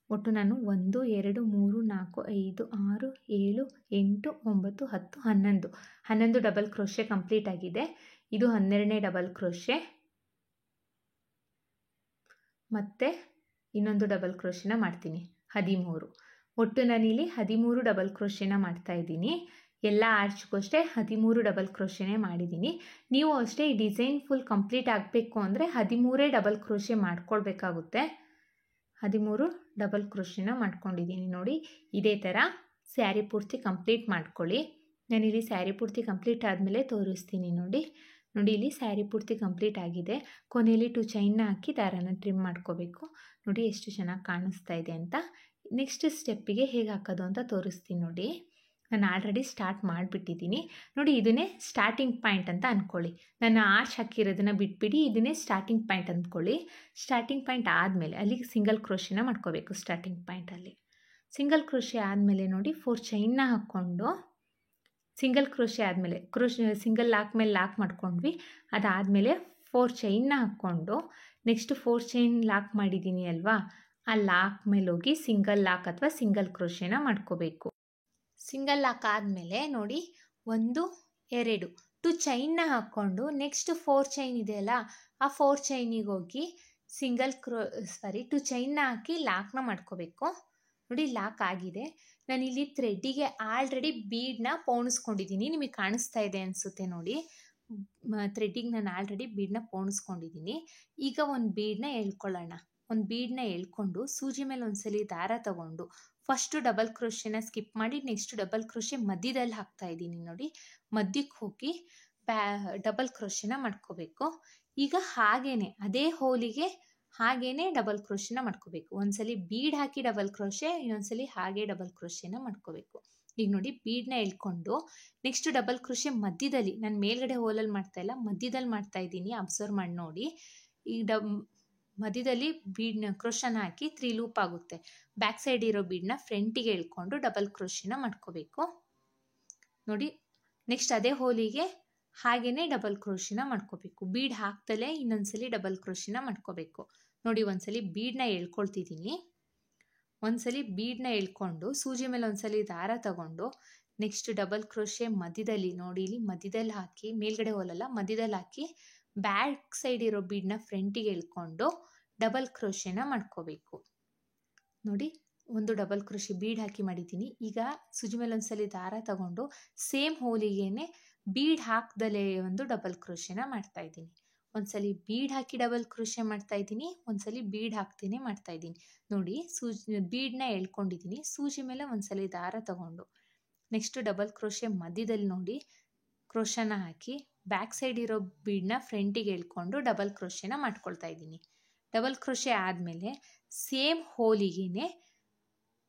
ಒಟ್ಟು ನಾನು 1 2 3 4 5 6 7 8 9 10 11 ಡಬಲ್ ಕ್ರೋಶೆ ಕಂಪ್ಲೀಟ್ ಆಗಿದೆ. ಇದು 12ನೇ ಡಬಲ್ ಕ್ರೋಶೆ, ಮತ್ತು ಇನ್ನೊಂದು ಡಬಲ್ ಕ್ರೋಶೆನ ಮಾಡ್ತೀನಿ 13. ಒಟ್ಟು ನಾನಿಲ್ಲಿ 13 ಡಬಲ್ ಕ್ರೋಶೆನ ಮಾಡ್ತಾ ಇದ್ದೀನಿ. ಎಲ್ಲ ಆರ್ಚ್ಗೂ ಅಷ್ಟೇ 13 ಡಬಲ್ ಕ್ರೋಶೆನೇ ಮಾಡಿದ್ದೀನಿ. ನೀವು ಅಷ್ಟೇ ಈ ಡಿಸೈನ್ ಫುಲ್ ಕಂಪ್ಲೀಟ್ ಆಗಬೇಕು ಅಂದರೆ 13 ಡಬಲ್ ಕ್ರೋಶೆ ಮಾಡ್ಕೊಳ್ಬೇಕಾಗುತ್ತೆ. 13 ಡಬಲ್ ಕ್ರೋಶೆನ ಮಾಡ್ಕೊಂಡಿದ್ದೀನಿ. ನೋಡಿ ಇದೇ ಥರ ಸ್ಯಾರಿ ಪೂರ್ತಿ ಕಂಪ್ಲೀಟ್ ಮಾಡ್ಕೊಳ್ಳಿ. ನಾನಿಲ್ಲಿ ಸ್ಯಾರಿ ಪೂರ್ತಿ ಕಂಪ್ಲೀಟ್ ಆದಮೇಲೆ ತೋರಿಸ್ತೀನಿ. ನೋಡಿ ಇಲ್ಲಿ ಸ್ಯಾರಿ ಪೂರ್ತಿ ಕಂಪ್ಲೀಟ್ ಆಗಿದೆ. ಕೊನೆಯಲ್ಲಿ 2 ಚೈನ್ನ ಹಾಕಿ ದಾರನ ಟ್ರಿಮ್ ಮಾಡ್ಕೋಬೇಕು. ನೋಡಿ ಎಷ್ಟು ಚೆನ್ನಾಗಿ ಕಾಣಿಸ್ತಾ ಇದೆ ಅಂತ. ನೆಕ್ಸ್ಟ್ ಸ್ಟೆಪ್ಪಿಗೆ ಹೇಗೆ ಹಾಕೋದು ಅಂತ ತೋರಿಸ್ತೀನಿ. ನೋಡಿ ನಾನು ಆಲ್ರೆಡಿ ಸ್ಟಾರ್ಟ್ ಮಾಡಿಬಿಟ್ಟಿದ್ದೀನಿ. ನೋಡಿ ಇದನ್ನೇ ಸ್ಟಾರ್ಟಿಂಗ್ ಪಾಯಿಂಟ್ ಅಂತ ಅಂದ್ಕೊಳ್ಳಿ. ನಾನು ಆರ್ಚ್ ಹಾಕಿರೋದನ್ನು ಬಿಟ್ಬಿಡಿ, ಇದನ್ನೇ ಸ್ಟಾರ್ಟಿಂಗ್ ಪಾಯಿಂಟ್ ಅಂದ್ಕೊಳ್ಳಿ. ಸ್ಟಾರ್ಟಿಂಗ್ ಪಾಯಿಂಟ್ ಆದಮೇಲೆ ಅಲ್ಲಿಗೆ ಸಿಂಗಲ್ ಕ್ರೋಶೆನ ಮಾಡ್ಕೋಬೇಕು. ಸ್ಟಾರ್ಟಿಂಗ್ ಪಾಯಿಂಟಲ್ಲಿ ಸಿಂಗಲ್ ಕ್ರೋಶೆ ಆದಮೇಲೆ ನೋಡಿ 4 ಚೈನ್ನ ಹಾಕ್ಕೊಂಡು ಸಿಂಗಲ್ ಕ್ರೋಶೆ ಆದಮೇಲೆ ಸಿಂಗಲ್ ಲಾಕ್ ಮೇಲೆ ಲಾಕ್ ಮಾಡ್ಕೊಂಡ್ವಿ. ಅದಾದಮೇಲೆ 4 ಚೈನ್ನ ಹಾಕ್ಕೊಂಡು ನೆಕ್ಸ್ಟ್ 4 ಚೈನ್ ಲಾಕ್ ಮಾಡಿದ್ದೀನಿ ಅಲ್ವಾ, ಆ ಲಾಕ್ ಮೇಲೆ ಹೋಗಿ ಸಿಂಗಲ್ ಲಾಕ್ ಅಥವಾ ಸಿಂಗಲ್ ಕ್ರೋಶೆನ ಮಾಡ್ಕೋಬೇಕು. ಸಿಂಗಲ್ ಲಾಕ್ ಆದಮೇಲೆ ನೋಡಿ 1 2 2 ಚೈನ್ನ ಹಾಕ್ಕೊಂಡು ನೆಕ್ಸ್ಟ್ 4 ಚೈನ್ ಇದೆಯಲ್ಲ, ಆ 4 ಚೈನಿಗೆ ಹೋಗಿ 2 ಚೈನ್ನ ಹಾಕಿ ಲಾಕ್ನ ಮಾಡ್ಕೋಬೇಕು. ನೋಡಿ ಲಾಕ್ ಆಗಿದೆ. ನಾನಿಲ್ಲಿ ಥ್ರೆಡ್ಡಿಗೆ ಆಲ್ರೆಡಿ ಬೀಡನ್ನ ಪೋಣಿಸ್ಕೊಂಡಿದ್ದೀನಿ. ನಿಮಗೆ ಕಾಣಿಸ್ತಾ ಇದೆ ಅನಿಸುತ್ತೆ. ನೋಡಿ ಥ್ರೆಡ್ಡಿಗೆ ನಾನು ಆಲ್ರೆಡಿ ಬೀಡನ್ನ ಪೋಣಿಸ್ಕೊಂಡಿದ್ದೀನಿ. ಈಗ ಒಂದು ಬೀಡನ್ನ ಎಳ್ಕೊಳ್ಳೋಣ. ಒಂದು ಬೀಡನ್ನ ಎಳ್ಕೊಂಡು ಸೂಜಿ ಮೇಲೆ ಒಂದ್ಸಲಿ ದಾರ ತಗೊಂಡು ಫಸ್ಟು ಡಬಲ್ ಕ್ರೋಶೆನ ಸ್ಕಿಪ್ ಮಾಡಿ ನೆಕ್ಸ್ಟ್ ಡಬಲ್ ಕ್ರೋಶೆ ಮಧ್ಯದಲ್ಲಿ ಹಾಕ್ತಾ ಇದ್ದೀನಿ. ನೋಡಿ ಮಧ್ಯಕ್ಕೆ ಹೋಗಿ ಡಬಲ್ ಕ್ರೋಶೆನ ಮಾಡ್ಕೋಬೇಕು. ಈಗ ಹಾಗೇನೆ ಅದೇ ಹೋಲಿಗೆ ಹಾಗೇನೆ ಡಬಲ್ ಕ್ರೋಶೆನ ಮಾಡ್ಕೋಬೇಕು. ಒಂದ್ಸಲಿ ಬೀಡ್ ಹಾಕಿ ಡಬಲ್ ಕ್ರೋಶೆ, ಇನ್ನೊಂದ್ಸಲಿ ಹಾಗೆ ಡಬಲ್ ಕ್ರೋಶೆನ ಮಾಡ್ಕೋಬೇಕು. ಈಗ ನೋಡಿ ಬೀಡನ್ನ ಎಳ್ಕೊಂಡು ನೆಕ್ಸ್ಟ್ ಡಬಲ್ ಕ್ರೋಶೆ ಮಧ್ಯದಲ್ಲಿ, ನಾನು ಮೇಲ್ಗಡೆ ಹೋಲಲ್ಲಿ ಮಾಡ್ತಾ ಇಲ್ಲ, ಮಧ್ಯದಲ್ಲಿ ಮಾಡ್ತಾ ಇದ್ದೀನಿ. ಅಬ್ಸರ್ವ್ ಮಾಡಿ ನೋಡಿ. ಈಗ ಮಧ್ಯದಲ್ಲಿ ಬೀಡ್ನ ಕ್ರೋಶನ ಹಾಕಿ 3 ಲೂಪ್ ಆಗುತ್ತೆ. ಬ್ಯಾಕ್ ಸೈಡ್ ಇರೋ ಬೀಡನ್ನ ಫ್ರಂಟಿಗೆ ಎಳ್ಕೊಂಡು ಡಬಲ್ ಕ್ರೋಶೆನ ಮಾಡ್ಕೋಬೇಕು. ನೋಡಿ ನೆಕ್ಸ್ಟ್ ಅದೇ ಹೋಲಿಗೆ ಹಾಗೇನೆ ಡಬಲ್ ಕ್ರೋಶೆನ ಮಾಡ್ಕೋಬೇಕು. ಬೀಡ್ ಹಾಕ್ತಲೇ ಇನ್ನೊಂದ್ಸಲಿ ಡಬಲ್ ಕ್ರೋಶೆನ ಮಾಡ್ಕೋಬೇಕು. ನೋಡಿ ಒಂದ್ಸಲಿ ಬೀಡನ್ನ ಎಳ್ಕೊಳ್ತಿದ್ದೀನಿ. ಒಂದ್ಸಲಿ ಬೀಡನ್ನ ಎಳ್ಕೊಂಡು ಸೂಜಿ ಮೇಲೆ ಒಂದ್ಸಲಿ ದಾರ ತಗೊಂಡು ನೆಕ್ಸ್ಟ್ ಡಬಲ್ ಕ್ರೋಶೆ ಮಧ್ಯದಲ್ಲಿ, ನೋಡಿ ಇಲ್ಲಿ ಮಧ್ಯದಲ್ಲಿ ಹಾಕಿ, ಮೇಲ್ಗಡೆ ಹೋಲಲ್ಲ ಮಧ್ಯದಲ್ಲಿ ಹಾಕಿ ಬ್ಯಾಕ್ ಸೈಡ್ ಇರೋ ಬೀಡನ್ನ ಫ್ರಂಟಿಗೆ ಎಳ್ಕೊಂಡು ಡಬಲ್ ಕ್ರೋಶೆನ ಮಾಡ್ಕೋಬೇಕು. ನೋಡಿ ಒಂದು ಡಬಲ್ ಕ್ರೋಶೆ ಬೀಡ್ ಹಾಕಿ ಮಾಡಿದ್ದೀನಿ. ಈಗ ಸೂಜಿ ಮೇಲೆ ಒಂದ್ಸಲಿ ದಾರ ತಗೊಂಡು ಸೇಮ್ ಹೋಲಿಗೆನೆ ಬೀಡ್ ಹಾಕ್ದಲೇ ಒಂದು ಡಬಲ್ ಕ್ರೋಶೆನ ಮಾಡ್ತಾ ಇದ್ದೀನಿ. ಒಂದ್ಸಲಿ ಬೀಡ್ ಹಾಕಿ ಡಬಲ್ ಕ್ರೋಶೆ ಮಾಡ್ತಾ ಇದ್ದೀನಿ, ಒಂದ್ಸಲಿ ಬೀಡ್ ಹಾಕ್ತೇನೆ ಮಾಡ್ತಾ ಇದ್ದೀನಿ. ನೋಡಿ ಬೀಡನ್ನ ಎಳ್ಕೊಂಡಿದ್ದೀನಿ. ಸೂಜಿ ಮೇಲೆ ಒಂದ್ಸಲಿ ದಾರ ತಗೊಂಡು ನೆಕ್ಸ್ಟ್ ಡಬಲ್ ಕ್ರೋಶೆ ಮಧ್ಯದಲ್ಲಿ ನೋಡಿ ಕ್ರೋಶನ ಹಾಕಿ ಬ್ಯಾಕ್ ಸೈಡ್ ಇರೋ ಬೀಡನ್ನ ಫ್ರಂಟಿಗೆ ಎಳ್ಕೊಂಡು ಡಬಲ್ ಕ್ರೋಶೆನ ಮಾಡ್ಕೊಳ್ತಾ ಇದ್ದೀನಿ. ಡಬಲ್ ಕ್ರೋಶೆ ಆದಮೇಲೆ ಸೇಮ್ ಹೋಲಿಗೆನೆ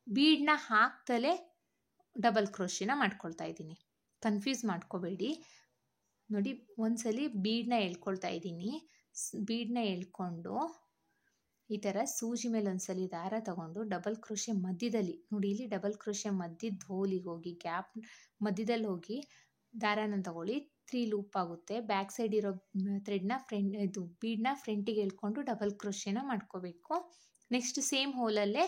ಬೀಡನ್ನ ಹಾಕ್ತಲೇ ಡಬಲ್ ಕ್ರೋಶೆನ ಮಾಡ್ಕೊಳ್ತಾ ಇದ್ದೀನಿ. ಕನ್ಫ್ಯೂಸ್ ಮಾಡ್ಕೋಬೇಡಿ. ನೋಡಿ ಒಂದ್ಸಲಿ ಬೀಡನ್ನ ಎಳ್ಕೊಳ್ತಾ ಇದ್ದೀನಿ. ಬೀಡನ್ನ ಎಳ್ಕೊಂಡು ಈ ಥರ ಸೂಜಿ ಮೇಲೆ ಒಂದ್ಸಲಿ ದಾರ ತಗೊಂಡು ಡಬಲ್ ಕ್ರೋಶೆ ಮಧ್ಯದಲ್ಲಿ, ನೋಡಿ ಇಲ್ಲಿ ಡಬಲ್ ಕ್ರೋಶೆ ಮಧ್ಯದ ಹೋಲಿಗೆ ಹೋಗಿ ಗ್ಯಾಪ್ ಮಧ್ಯದಲ್ಲಿ ಹೋಗಿ ದಾರನ ತಗೊಳ್ಳಿ. 3 ಲೂಪ್ ಆಗುತ್ತೆ. ಬ್ಯಾಕ್ ಸೈಡ್ ಇರೋ ಥ್ರೆಡ್ನ ಬೀಡನ್ನ ಫ್ರಂಟಿಗೆ ಎಳ್ಕೊಂಡು ಡಬಲ್ ಕ್ರೋಶೆನ ಮಾಡ್ಕೋಬೇಕು. ನೆಕ್ಸ್ಟ್ ಸೇಮ್ ಹೋಲಲ್ಲೇ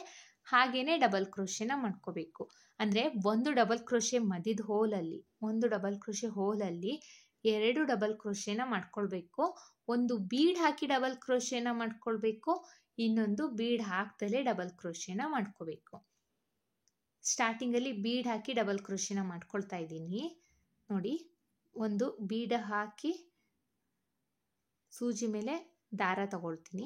ಹಾಗೇನೆ ಡಬಲ್ ಕ್ರೋಶೆನ ಮಾಡ್ಕೋಬೇಕು. ಅಂದರೆ ಒಂದು ಡಬಲ್ ಕ್ರೋಶೆ ಮಧ್ಯದ ಹೋಲಲ್ಲಿ, ಒಂದು ಡಬಲ್ ಕ್ರೋಶೆ ಹೋಲಲ್ಲಿ 2 ಡಬಲ್ ಕ್ರೋಶೆನ ಮಾಡ್ಕೊಳ್ಬೇಕು. ಒಂದು ಬೀಡ್ ಹಾಕಿ ಡಬಲ್ ಕ್ರೋಶೆನ ಮಾಡ್ಕೊಳ್ಬೇಕು, ಇನ್ನೊಂದು ಬೀಡ್ ಹಾಕ್ದಲೇ ಡಬಲ್ ಕ್ರೋಶೆನ ಮಾಡ್ಕೋಬೇಕು. ಸ್ಟಾರ್ಟಿಂಗಲ್ಲಿ ಬೀಡ್ ಹಾಕಿ ಡಬಲ್ ಕ್ರೋಶೆನ ಮಾಡ್ಕೊಳ್ತಾ ಇದ್ದೀನಿ. ನೋಡಿ ಒಂದು ಬೀಡ್ ಹಾಕಿ ಸೂಜಿ ಮೇಲೆ ದಾರ ತಗೊಳ್ತೀನಿ.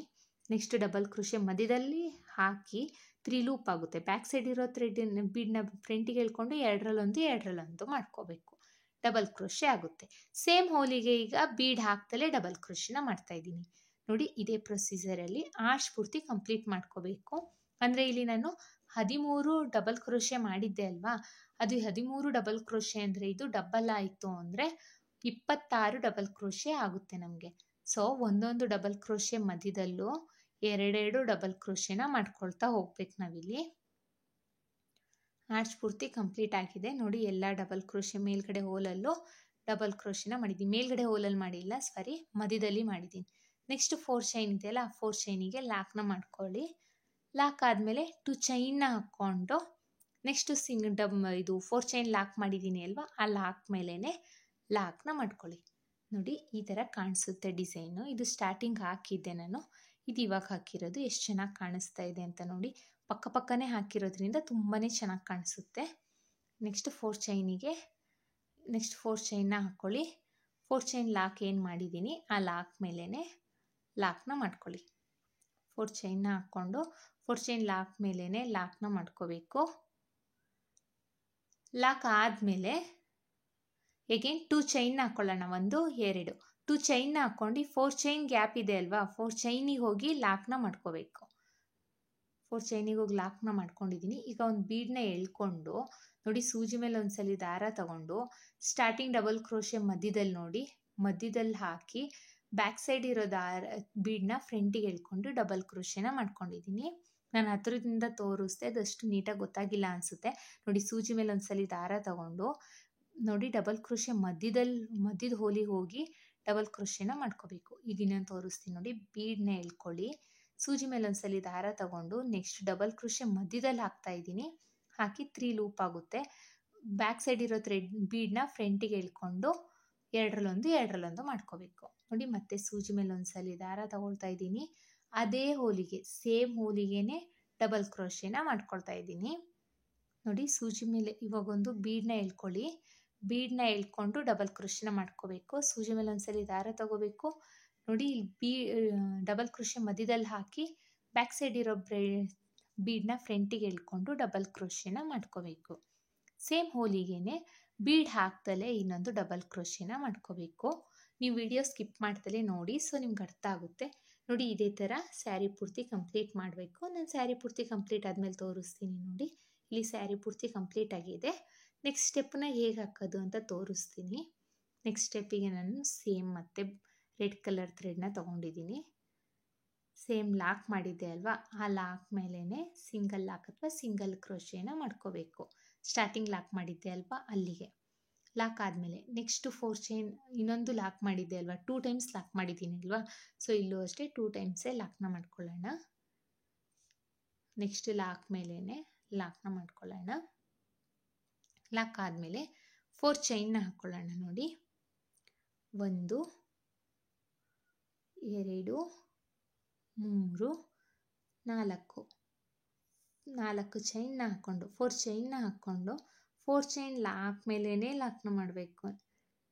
ನೆಕ್ಸ್ಟ್ ಡಬಲ್ ಕ್ರೋಶೆ ಮಧ್ಯದಲ್ಲಿ ಹಾಕಿ 3 ಲೂಪ್ ಆಗುತ್ತೆ. ಬ್ಯಾಕ್ ಸೈಡ್ ಇರೋ ಬೀಡನ್ನ ಫ್ರಂಟಿಗೆ ಎಳ್ಕೊಂಡು 2ರಲ್ಲೊಂದು ಮಾಡ್ಕೋಬೇಕು. ಡಬಲ್ ಕ್ರೋಶೆ ಆಗುತ್ತೆ. ಸೇಮ್ ಹೋಲಿಗೆ ಈಗ ಬೀಡ್ ಹಾಕ್ತಲೇ ಡಬಲ್ ಕ್ರೋಶೆನ ಮಾಡ್ತಾ ಇದ್ದೀನಿ. ನೋಡಿ ಇದೇ ಪ್ರೊಸೀಜರಲ್ಲಿ ಆರ್ಚ್ ಪೂರ್ತಿ ಕಂಪ್ಲೀಟ್ ಮಾಡ್ಕೋಬೇಕು. ಅಂದರೆ ಇಲ್ಲಿ ನಾನು 13 ಡಬಲ್ ಕ್ರೋಶೆ ಮಾಡಿದ್ದೆ ಅಲ್ವಾ, ಅದು 13 ಡಬಲ್ ಕ್ರೋಶೆ ಅಂದರೆ ಇದು ಡಬಲ್ ಆಯಿತು ಅಂದರೆ 26 ಡಬಲ್ ಕ್ರೋಶೆ ಆಗುತ್ತೆ ನಮಗೆ. ಸೊ ಒಂದೊಂದು ಡಬಲ್ ಕ್ರೋಶೆ ಮಧ್ಯದಲ್ಲೂ 2 ಡಬಲ್ ಕ್ರೋಶೆನ ಮಾಡ್ಕೊಳ್ತಾ ಹೋಗ್ಬೇಕು ನಾವಿಲ್ಲಿ. ಆರ್ಚ್ ಪೂರ್ತಿ ಕಂಪ್ಲೀಟ್ ಆಗಿದೆ ನೋಡಿ. ಎಲ್ಲ ಡಬಲ್ ಕ್ರೋಶೆ ಮೇಲ್ಗಡೆ ಹೋಲಲ್ಲೂ ಡಬಲ್ ಕ್ರೋಶೆನ ಮಾಡಿದ್ದೀನಿ. ಮೇಲ್ಗಡೆ ಹೋಲಲ್ಲಿ ಮಾಡಿಲ್ಲ, ಸಾರಿ, ಮಧ್ಯದಲ್ಲಿ ಮಾಡಿದ್ದೀನಿ. ನೆಕ್ಸ್ಟ್ 4 ಚೈನ್ ಇದೆಯಲ್ಲ, ಆ 4 ಚೈನಿಗೆ ಲಾಕ್ನ ಮಾಡ್ಕೊಳ್ಳಿ. ಲಾಕ್ ಆದಮೇಲೆ 2 ಚೈನ್ನ ಹಾಕ್ಕೊಂಡು ನೆಕ್ಸ್ಟ್ ಇದು 4 ಚೈನ್ ಲಾಕ್ ಮಾಡಿದ್ದೀನಿ ಅಲ್ವಾ, ಆ ಲಾಕ್ ಮೇಲೇ ಲಾಕ್ನ ಮಾಡ್ಕೊಳ್ಳಿ. ನೋಡಿ ಈ ಥರ ಕಾಣಿಸುತ್ತೆ ಡಿಸೈನು. ಇದು ಸ್ಟಾರ್ಟಿಂಗ್ ಹಾಕಿದ್ದೆ ನಾನು, ಇದು ಇವಾಗ ಹಾಕಿರೋದು. ಎಷ್ಟು ಚೆನ್ನಾಗಿ ಕಾಣಿಸ್ತಾ ಇದೆ ಅಂತ ನೋಡಿ. ಪಕ್ಕ ಪಕ್ಕನೇ ಹಾಕಿರೋದ್ರಿಂದ ತುಂಬಾ ಚೆನ್ನಾಗಿ ಕಾಣಿಸುತ್ತೆ. ನೆಕ್ಸ್ಟ್ 4 ಚೈನ್ನ ಹಾಕ್ಕೊಳ್ಳಿ. 4 ಚೈನ್ ಲಾಕ್ ಏನು ಮಾಡಿದ್ದೀನಿ ಆ ಲಾಕ್ ಮೇಲೇ ಲಾಕ್ನ ಮಾಡ್ಕೊಳ್ಳಿ. 4 ಚೈನ್ನ ಹಾಕ್ಕೊಂಡು 4 ಚೈನ್ ಲಾಕ್ ಮೇಲೇ ಲಾಕ್ನ ಮಾಡ್ಕೋಬೇಕು. ಲಾಕ್ ಆದಮೇಲೆ ಎಗೇನ್ 2 ಚೈನ್ನ ಹಾಕ್ಕೊಳ್ಳೋಣ. 1 2 2 ಚೈನ್ನ ಹಾಕ್ಕೊಂಡು 4 ಚೈನ್ ಗ್ಯಾಪ್ ಇದೆ ಅಲ್ವಾ, 4 ಚೈನಿಗೆ ಹೋಗಿ ಲಾಕ್ನ ಮಾಡ್ಕೋಬೇಕು. 4 ಚೈನಿಗೆ ಹೋಗಿ ಲಾಕ್ನ ಮಾಡ್ಕೊಂಡಿದ್ದೀನಿ. ಈಗ ಒಂದು ಬೀಡನ್ನ ಎಳ್ಕೊಂಡು ನೋಡಿ, ಸೂಜಿ ಮೇಲೆ ಒಂದ್ಸಲಿ ದಾರ ತಗೊಂಡು ಸ್ಟಾರ್ಟಿಂಗ್ ಡಬಲ್ ಕ್ರೋಶೆ ಮಧ್ಯದಲ್ಲಿ ನೋಡಿ, ಮಧ್ಯದಲ್ಲಿ ಹಾಕಿ ಬ್ಯಾಕ್ ಸೈಡ್ ಇರೋ ಬೀಡನ್ನ ಫ್ರಂಟಿಗೆ ಎಳ್ಕೊಂಡು ಡಬಲ್ ಕ್ರೋಶೆನ ಮಾಡ್ಕೊಂಡಿದ್ದೀನಿ. ನಾನು ಹತ್ರದಿಂದ ತೋರಿಸ್ದೆ, ಅದಷ್ಟು ನೀಟಾಗಿ ಗೊತ್ತಾಗಿಲ್ಲ ಅನಿಸುತ್ತೆ. ನೋಡಿ, ಸೂಜಿ ಮೇಲೆ ಒಂದ್ಸಲಿ ದಾರ ತಗೊಂಡು ನೋಡಿ ಡಬಲ್ ಕ್ರೋಶೆ ಮಧ್ಯದ ಹೋಲಿಗೆ ಹೋಗಿ ಡಬಲ್ ಕ್ರೋಶೆನ ಮಾಡ್ಕೋಬೇಕು. ಈಗ ಇನ್ನೊಂದು ತೋರಿಸ್ತೀನಿ ನೋಡಿ. ಬೀಡನ್ನ ಎಳ್ಕೊಳ್ಳಿ, ಸೂಜಿ ಮೇಲೆ ಒಂದ್ಸಲಿ ದಾರ ತಗೊಂಡು ನೆಕ್ಸ್ಟ್ ಡಬಲ್ ಕ್ರೋಶೆ ಮಧ್ಯದಲ್ಲಿ ಹಾಕ್ತಾ ಇದ್ದೀನಿ. ಹಾಕಿ 3 ಲೂಪ್ ಆಗುತ್ತೆ. ಬ್ಯಾಕ್ ಸೈಡ್ ಇರೋ ಬೀಡನ್ನ ಫ್ರಂಟಿಗೆ ಎಳ್ಕೊಂಡು ಎರಡರಲ್ಲೊಂದು ಮಾಡ್ಕೋಬೇಕು. ನೋಡಿ, ಮತ್ತೆ ಸೂಜಿ ಮೇಲೆ ಒಂದ್ಸಲಿ ದಾರ ತಗೊಳ್ತಾ ಇದ್ದೀನಿ. ಅದೇ ಹೋಲಿಗೆ, ಸೇಮ್ ಹೋಲಿಗೆನೆ ಡಬಲ್ ಕ್ರೋಶೆನ ಮಾಡ್ಕೊಳ್ತಾ ಇದ್ದೀನಿ. ನೋಡಿ, ಸೂಜಿ ಮೇಲೆ ಇವಾಗ ಒಂದು ಬೀಡನ್ನ ಎಳ್ಕೊಳ್ಳಿ. ಬೀಡನ್ನ ಎಳ್ಕೊಂಡು ಡಬಲ್ ಕ್ರೋಶೆನ ಮಾಡ್ಕೋಬೇಕು. ಸೂಜಿ ಮೇಲೆ ಒಂದ್ಸಲಿ ದಾರ ತಗೋಬೇಕು. ನೋಡಿ, ಇಲ್ಲಿ ಡಬಲ್ ಕ್ರೋಶೆ ಮಧ್ಯದಲ್ಲಿ ಹಾಕಿ ಬ್ಯಾಕ್ ಸೈಡ್ ಇರೋ ಬೀಡನ್ನ ಫ್ರಂಟಿಗೆ ಎಳ್ಕೊಂಡು ಡಬಲ್ ಕ್ರೋಶೆನ ಮಾಡ್ಕೋಬೇಕು. ಸೇಮ್ ಹೋಲಿಗೆನೆ ಬೀಡ್ ಹಾಕ್ದಲೇ ಇನ್ನೊಂದು ಡಬಲ್ ಕ್ರೋಶೆನ ಮಾಡ್ಕೋಬೇಕು. ನೀವು ವಿಡಿಯೋ ಸ್ಕಿಪ್ ಮಾಡ್ದಲೇ ನೋಡಿ, ಸೊ ನಿಮ್ಗೆ ಅರ್ಥ ಆಗುತ್ತೆ. ನೋಡಿ, ಇದೇ ಥರ ಸ್ಯಾರಿ ಪೂರ್ತಿ ಕಂಪ್ಲೀಟ್ ಮಾಡಬೇಕು. ನಾನು ಸ್ಯಾರಿ ಪೂರ್ತಿ ಕಂಪ್ಲೀಟ್ ಆದಮೇಲೆ ತೋರಿಸ್ತೀನಿ. ನೋಡಿ, ಇಲ್ಲಿ ಸ್ಯಾರಿ ಪೂರ್ತಿ ಕಂಪ್ಲೀಟ್ ಆಗಿದೆ. ನೆಕ್ಸ್ಟ್ ಸ್ಟೆಪ್ನ ಹೇಗೆ ಹಾಕೋದು ಅಂತ ತೋರಿಸ್ತೀನಿ. ನೆಕ್ಸ್ಟ್ ಸ್ಟೆಪ್ಪಿಗೆ ನಾನು ಸೇಮ್ ಮತ್ತೆ ರೆಡ್ ಕಲರ್ ಥ್ರೆಡ್ನ ತೊಗೊಂಡಿದ್ದೀನಿ. ಸೇಮ್ ಲಾಕ್ ಮಾಡಿದ್ದೆ ಅಲ್ವಾ, ಆ ಲಾಕ್ ಮೇಲೇ ಸಿಂಗಲ್ ಲಾಕ್ ಅಥವಾ ಸಿಂಗಲ್ ಕ್ರೋಶೆನ ಮಾಡ್ಕೋಬೇಕು. ಸ್ಟಾರ್ಟಿಂಗ್ ಲಾಕ್ ಮಾಡಿದ್ದೆ ಅಲ್ವಾ, ಅಲ್ಲಿಗೆ ಲಾಕ್ ಆದಮೇಲೆ ನೆಕ್ಸ್ಟ್ 4 ಚೈನ್ ಇನ್ನೊಂದು ಲಾಕ್ ಮಾಡಿದ್ದೆ ಅಲ್ವಾ, 2 ಟೈಮ್ಸ್ ಲಾಕ್ ಮಾಡಿದ್ದೀನಿ ಅಲ್ವಾ, ಸೊ ಇಲ್ಲೂ ಅಷ್ಟೇ 2 ಟೈಮ್ಸೇ ಲಾಕ್ನ ಮಾಡ್ಕೊಳ್ಳೋಣ. ನೆಕ್ಸ್ಟ್ ಲಾಕ್ ಮೇಲೇ ಲಾಕ್ನ ಮಾಡ್ಕೊಳ್ಳೋಣ. ಲಾಕ್ ಆದಮೇಲೆ 4 ಚೈನ್ನ ಹಾಕ್ಕೊಳ್ಳೋಣ. ನೋಡಿ, 1 2 3 4 ಚೈನ್ನ ಹಾಕ್ಕೊಂಡು 4 ಚೈನ್ನ ಹಾಕ್ಕೊಂಡು 4 ಚೈನ್ ಲಾಕ್ ಮೇಲೇ ಲಾಕ್ನ ಮಾಡಬೇಕು.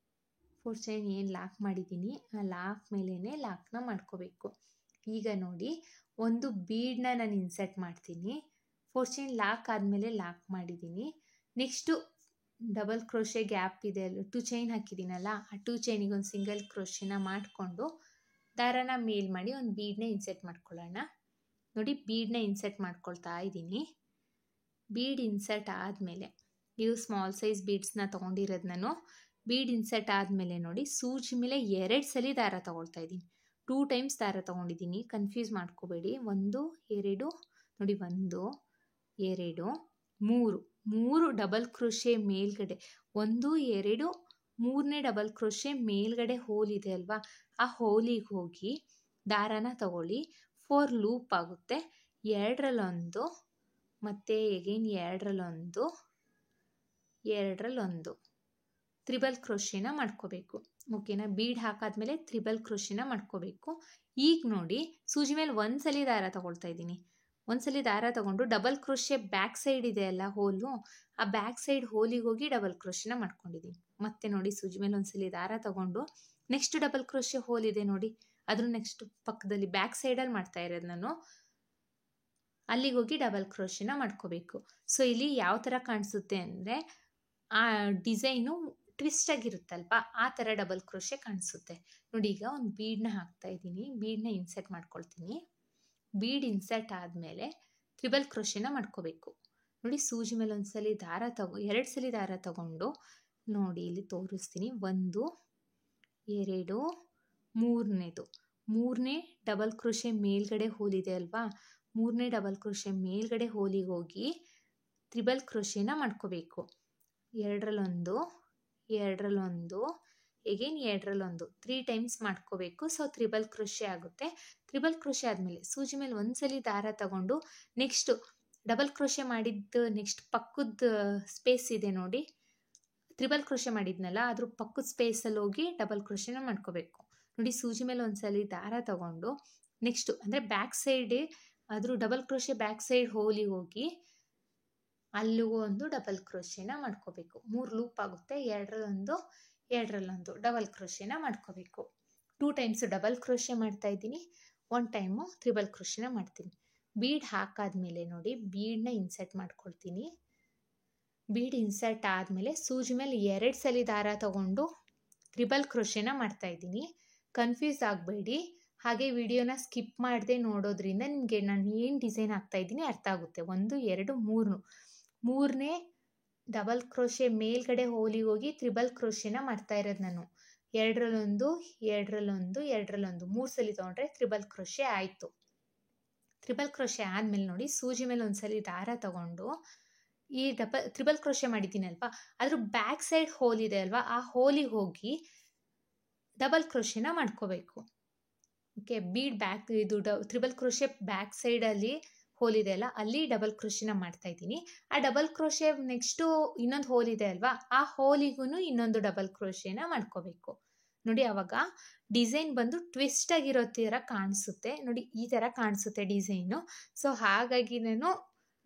4 ಚೈನ್ ಏನು ಲಾಕ್ ಮಾಡಿದ್ದೀನಿ ಆ ಲಾಕ್ ಮೇಲೇ ಲಾಕ್ನ ಮಾಡ್ಕೋಬೇಕು. ಈಗ ನೋಡಿ, ಒಂದು ಬೀಡನ್ನ ನಾನು ಇನ್ಸರ್ಟ್ ಮಾಡ್ತೀನಿ. 4 ಚೈನ್ ಲಾಕ್ ಆದಮೇಲೆ ಲಾಕ್ ಮಾಡಿದ್ದೀನಿ. ನೆಕ್ಸ್ಟು ಡಬಲ್ ಕ್ರೋಶೆ ಗ್ಯಾಪ್ ಇದೆ ಅಲ್ಲ, 2 ಚೈನ್ ಹಾಕಿದ್ದೀನಲ್ಲ, ಆ 2 ಚೈನಿಗೆ ಒಂದು ಸಿಂಗಲ್ ಕ್ರೋಶೆನ ಮಾಡಿಕೊಂಡು ದಾರನ ಮೇಲ್ ಮಾಡಿ ಒಂದು ಬೀಡನ್ನ ಇನ್ಸರ್ಟ್ ಮಾಡ್ಕೊಳ್ಳೋಣ. ನೋಡಿ, ಬೀಡನ್ನ ಇನ್ಸರ್ಟ್ ಮಾಡ್ಕೊಳ್ತಾ ಇದ್ದೀನಿ. ಬೀಡ್ ಇನ್ಸರ್ಟ್ ಆದಮೇಲೆ ಇದು ಸ್ಮಾಲ್ ಸೈಜ್ ಬೀಡ್ಸ್ನ ತೊಗೊಂಡಿರೋದು ನಾನು. ಬೀಡ್ ಇನ್ಸರ್ಟ್ ಆದಮೇಲೆ ನೋಡಿ, ಸೂಜಿ ಮೇಲೆ 2 ಸಲ ದಾರ ತೊಗೊಳ್ತಾ ಇದ್ದೀನಿ. 2 ಟೈಮ್ಸ್ ದಾರ ತೊಗೊಂಡಿದ್ದೀನಿ, ಕನ್ಫ್ಯೂಸ್ ಮಾಡ್ಕೋಬೇಡಿ. 1 2 ನೋಡಿ, 1 2 3 ಡಬಲ್ ಕ್ರೋಶೆ ಮೇಲ್ಗಡೆ, 1 2 3ನೇ ಡಬಲ್ ಕ್ರೋಶೆ ಮೇಲ್ಗಡೆ ಹೋಲ್ ಇದೆ ಅಲ್ವಾ, ಆ ಹೋಲಿಗೆ ಹೋಗಿ ದಾರನ ತಗೊಳ್ಳಿ. 4 ಲೂಪ್ ಆಗುತ್ತೆ. 2ರಲ್ಲೊಂದು ಮತ್ತು ಎಗೇನ್ 2ರಲ್ಲೊಂದು ತ್ರಿಬಲ್ ಕ್ರೋಶೆನ ಮಾಡ್ಕೋಬೇಕು. ಓಕೆನಾ? ಬೀಡ್ ಹಾಕಾದ್ಮೇಲೆ ತ್ರಿಬಲ್ ಕ್ರೋಶೆನ ಮಾಡ್ಕೋಬೇಕು. ಈಗ ನೋಡಿ, ಸೂಜಿ ಮೇಲೆ ಒಂದ್ಸಲಿ ದಾರ ತಗೊಳ್ತಾ ಇದ್ದೀನಿ. ಒಂದ್ಸಲಿ ದಾರ ತಗೊಂಡು ಡಬಲ್ ಕ್ರೋಶೆ ಬ್ಯಾಕ್ ಸೈಡ್ ಇದೆ ಅಲ್ಲ ಹೋಲು, ಆ ಬ್ಯಾಕ್ ಸೈಡ್ ಹೋಲಿಗೆ ಹೋಗಿ ಡಬಲ್ ಕ್ರೋಶೆನ ಮಾಡ್ಕೊಂಡಿದ್ದೀನಿ. ಮತ್ತೆ ನೋಡಿ, ಸೂಜಿ ಮೇಲೆ ಒಂದ್ಸಲಿ ದಾರ ತಗೊಂಡು ನೆಕ್ಸ್ಟ್ ಡಬಲ್ ಕ್ರೋಶೆ ಹೋಲ್ ಇದೆ ನೋಡಿ, ಅದ್ರ ನೆಕ್ಸ್ಟ್ ಪಕ್ಕದಲ್ಲಿ ಬ್ಯಾಕ್ ಸೈಡಲ್ಲಿ ಮಾಡ್ತಾ ಇರೋದು ನಾನು, ಅಲ್ಲಿಗೆ ಹೋಗಿ ಡಬಲ್ ಕ್ರೋಶೆನ ಮಾಡ್ಕೋಬೇಕು. ಸೊ ಇಲ್ಲಿ ಯಾವ ಥರ ಕಾಣಿಸುತ್ತೆ ಅಂದರೆ, ಆ ಡಿಸೈನು ಟ್ವಿಸ್ಟ್ ಆಗಿರುತ್ತಲ್ವ, ಆ ಥರ ಡಬಲ್ ಕ್ರೋಶೆ ಕಾಣಿಸುತ್ತೆ ನೋಡಿ. ಈಗ ಒಂದು ಬೀಡನ್ನ ಹಾಕ್ತಾ ಇದ್ದೀನಿ, ಬೀಡನ್ನ ಇನ್ಸರ್ಟ್ ಮಾಡ್ಕೊಳ್ತೀನಿ. ಬೀಡ್ ಇನ್ಸರ್ಟ್ ಆದಮೇಲೆ ತ್ರಿಬಲ್ ಕ್ರೋಶೆನ ಮಾಡ್ಕೋಬೇಕು. ನೋಡಿ, ಸೂಜಿ ಮೇಲೆ ಒಂದ್ಸಲಿ ದಾರ 2 ಸಲ ದಾರ ತಗೊಂಡು ನೋಡಿ, ಇಲ್ಲಿ ತೋರಿಸ್ತೀನಿ. 1 2 3ನೇ ಡಬಲ್ ಕ್ರೋಶೆ ಮೇಲ್ಗಡೆ ಹೋಲಿದೆ ಅಲ್ವಾ, 3ನೇ ಡಬಲ್ ಕ್ರೋಶೆ ಮೇಲ್ಗಡೆ ಹೋಲಿಗೆ ಹೋಗಿ ತ್ರಿಬಲ್ ಕ್ರೋಶೆನ ಮಾಡ್ಕೋಬೇಕು. ಎರಡರಲ್ಲೊಂದು, ಎರಡರಲ್ಲೊಂದು, ಎಗೇನ್ ಎರಡರಲ್ಲೊಂದು 3 ಟೈಮ್ಸ್ ಮಾಡ್ಕೋಬೇಕು. ಸೊ ತ್ರಿಬಲ್ ಕ್ರೋಶೆ ಆಗುತ್ತೆ. ತ್ರಿಬಲ್ ಕ್ರೋಶೆ ಆದಮೇಲೆ ಸೂಜಿ ಮೇಲೆ ಒಂದ್ಸಲಿ ದಾರ ತಗೊಂಡು ನೆಕ್ಸ್ಟು ಡಬಲ್ ಕ್ರೋಶೆ ಮಾಡಿದ್ದು ನೆಕ್ಸ್ಟ್ ಪಕ್ಕದ ಸ್ಪೇಸ್ ಇದೆ ನೋಡಿ, ತ್ರಿಬಲ್ ಕ್ರೋಶೆ ಮಾಡಿದ್ನಲ್ಲ ಅದ್ರ ಪಕ್ಕದ ಸ್ಪೇಸಲ್ಲಿ ಹೋಗಿ ಡಬಲ್ ಕ್ರೋಶೆನ ಮಾಡ್ಕೋಬೇಕು. ನೋಡಿ ಸೂಜಿ ಮೇಲೆ ಒಂದ್ಸಲಿ ದಾರ ತಗೊಂಡು ನೆಕ್ಸ್ಟು ಅಂದರೆ ಬ್ಯಾಕ್ ಸೈಡೇ ಅದ್ರ ಡಬಲ್ ಕ್ರೋಶೆ ಬ್ಯಾಕ್ ಸೈಡ್ ಹೋಲಿಗೆ ಹೋಗಿ ಅಲ್ಲಿಗೂ ಒಂದು ಡಬಲ್ ಕ್ರೋಶೆನ ಮಾಡ್ಕೋಬೇಕು. 3 ಲೂಪ್ ಆಗುತ್ತೆ. ಎರಡರಲ್ಲೊಂದು, ಎರಡರಲ್ಲೊಂದು ಡಬಲ್ ಕ್ರೋಶೆನ ಮಾಡ್ಕೋಬೇಕು. 2 ಟೈಮ್ಸ್ ಡಬಲ್ ಕ್ರೋಶೆ ಮಾಡ್ತಾ ಇದ್ದೀನಿ, 1 ಟೈಮು ತ್ರಿಬಲ್ ಕ್ರೋಶೆನ ಮಾಡ್ತೀನಿ. ಬೀಡ್ ಹಾಕಾದ್ಮೇಲೆ ನೋಡಿ ಬೀಡನ್ನ ಇನ್ಸರ್ಟ್ ಮಾಡ್ಕೊಳ್ತೀನಿ. ಬೀಡ್ ಇನ್ಸರ್ಟ್ ಆದಮೇಲೆ ಸೂಜಿ ಮೇಲೆ 2 ಸಲ ದಾರ ತಗೊಂಡು ತ್ರಿಬಲ್ ಕ್ರೋಶೆನ ಮಾಡ್ತಾ ಇದ್ದೀನಿ. ಕನ್ಫ್ಯೂಸ್ ಆಗಬೇಡಿ, ಹಾಗೆ ವಿಡಿಯೋನ ಸ್ಕಿಪ್ ಮಾಡದೆ ನೋಡೋದ್ರಿಂದ ನಿಮಗೆ ನಾನು ಏನು ಡಿಸೈನ್ ಹಾಕ್ತಾ ಇದ್ದೀನಿ ಅರ್ಥ ಆಗುತ್ತೆ. 1 2 3 ಮೂರನೇ ಡಬಲ್ ಕ್ರೋಶೆ ಮೇಲ್ಗಡೆ ಹೋಲಿಗೆ ಹೋಗಿ ತ್ರಿಬಲ್ ಕ್ರೋಶೆನ ಮಾಡ್ತಾ ಇರೋದು ನಾನು. ಎರಡರಲ್ಲೊಂದು, ಎರಡರಲ್ಲೊಂದು, ಎರಡರಲ್ಲೊಂದು 3 ಸಲ ತೊಗೊಂಡ್ರೆ ತ್ರಿಬಲ್ ಕ್ರೋಶೆ ಆಯಿತು. ತ್ರಿಬಲ್ ಕ್ರೋಶೆ ಆದಮೇಲೆ ನೋಡಿ ಸೂಜಿ ಮೇಲೆ ಒಂದ್ಸಲಿ ದಾರ ತಗೊಂಡು ಈ ತ್ರಿಬಲ್ ಕ್ರೋಶೆ ಮಾಡಿದ್ದೀನಲ್ವಾ ಅದ್ರ ಬ್ಯಾಕ್ ಸೈಡ್ ಹೋಲ್ ಇದೆ ಅಲ್ವಾ, ಆ ಹೋಲಿಗೆ ಹೋಗಿ ಡಬಲ್ ಕ್ರೋಶೆನ ಮಾಡ್ಕೋಬೇಕು. ಓಕೆ, ಬೀಡ್ ಬ್ಯಾಕ್ ಇದು ತ್ರಿಬಲ್ ಕ್ರೋಶೆ ಬ್ಯಾಕ್ ಸೈಡಲ್ಲಿ ಹೋಲ್ ಇದೆ ಅಲ್ಲ, ಅಲ್ಲಿ ಡಬಲ್ ಕ್ರೋಶೆನ ಮಾಡ್ತಾ ಇದ್ದೀನಿ. ಆ ಡಬಲ್ ಕ್ರೋಶೆ ನೆಕ್ಸ್ಟು ಇನ್ನೊಂದು ಹೋಲ್ ಇದೆ ಅಲ್ವಾ, ಆ ಹೋಲಿಗೂ ಇನ್ನೊಂದು ಡಬಲ್ ಕ್ರೋಶೆನ ಮಾಡ್ಕೋಬೇಕು. ನೋಡಿ ಆವಾಗ ಡಿಸೈನ್ ಬಂದು ಟ್ವಿಸ್ಟ್ ಆಗಿರೋ ಥರ ಕಾಣಿಸುತ್ತೆ. ನೋಡಿ ಈ ಥರ ಕಾಣಿಸುತ್ತೆ ಡಿಸೈನು. ಸೊ ಹಾಗಾಗಿ ನಾನು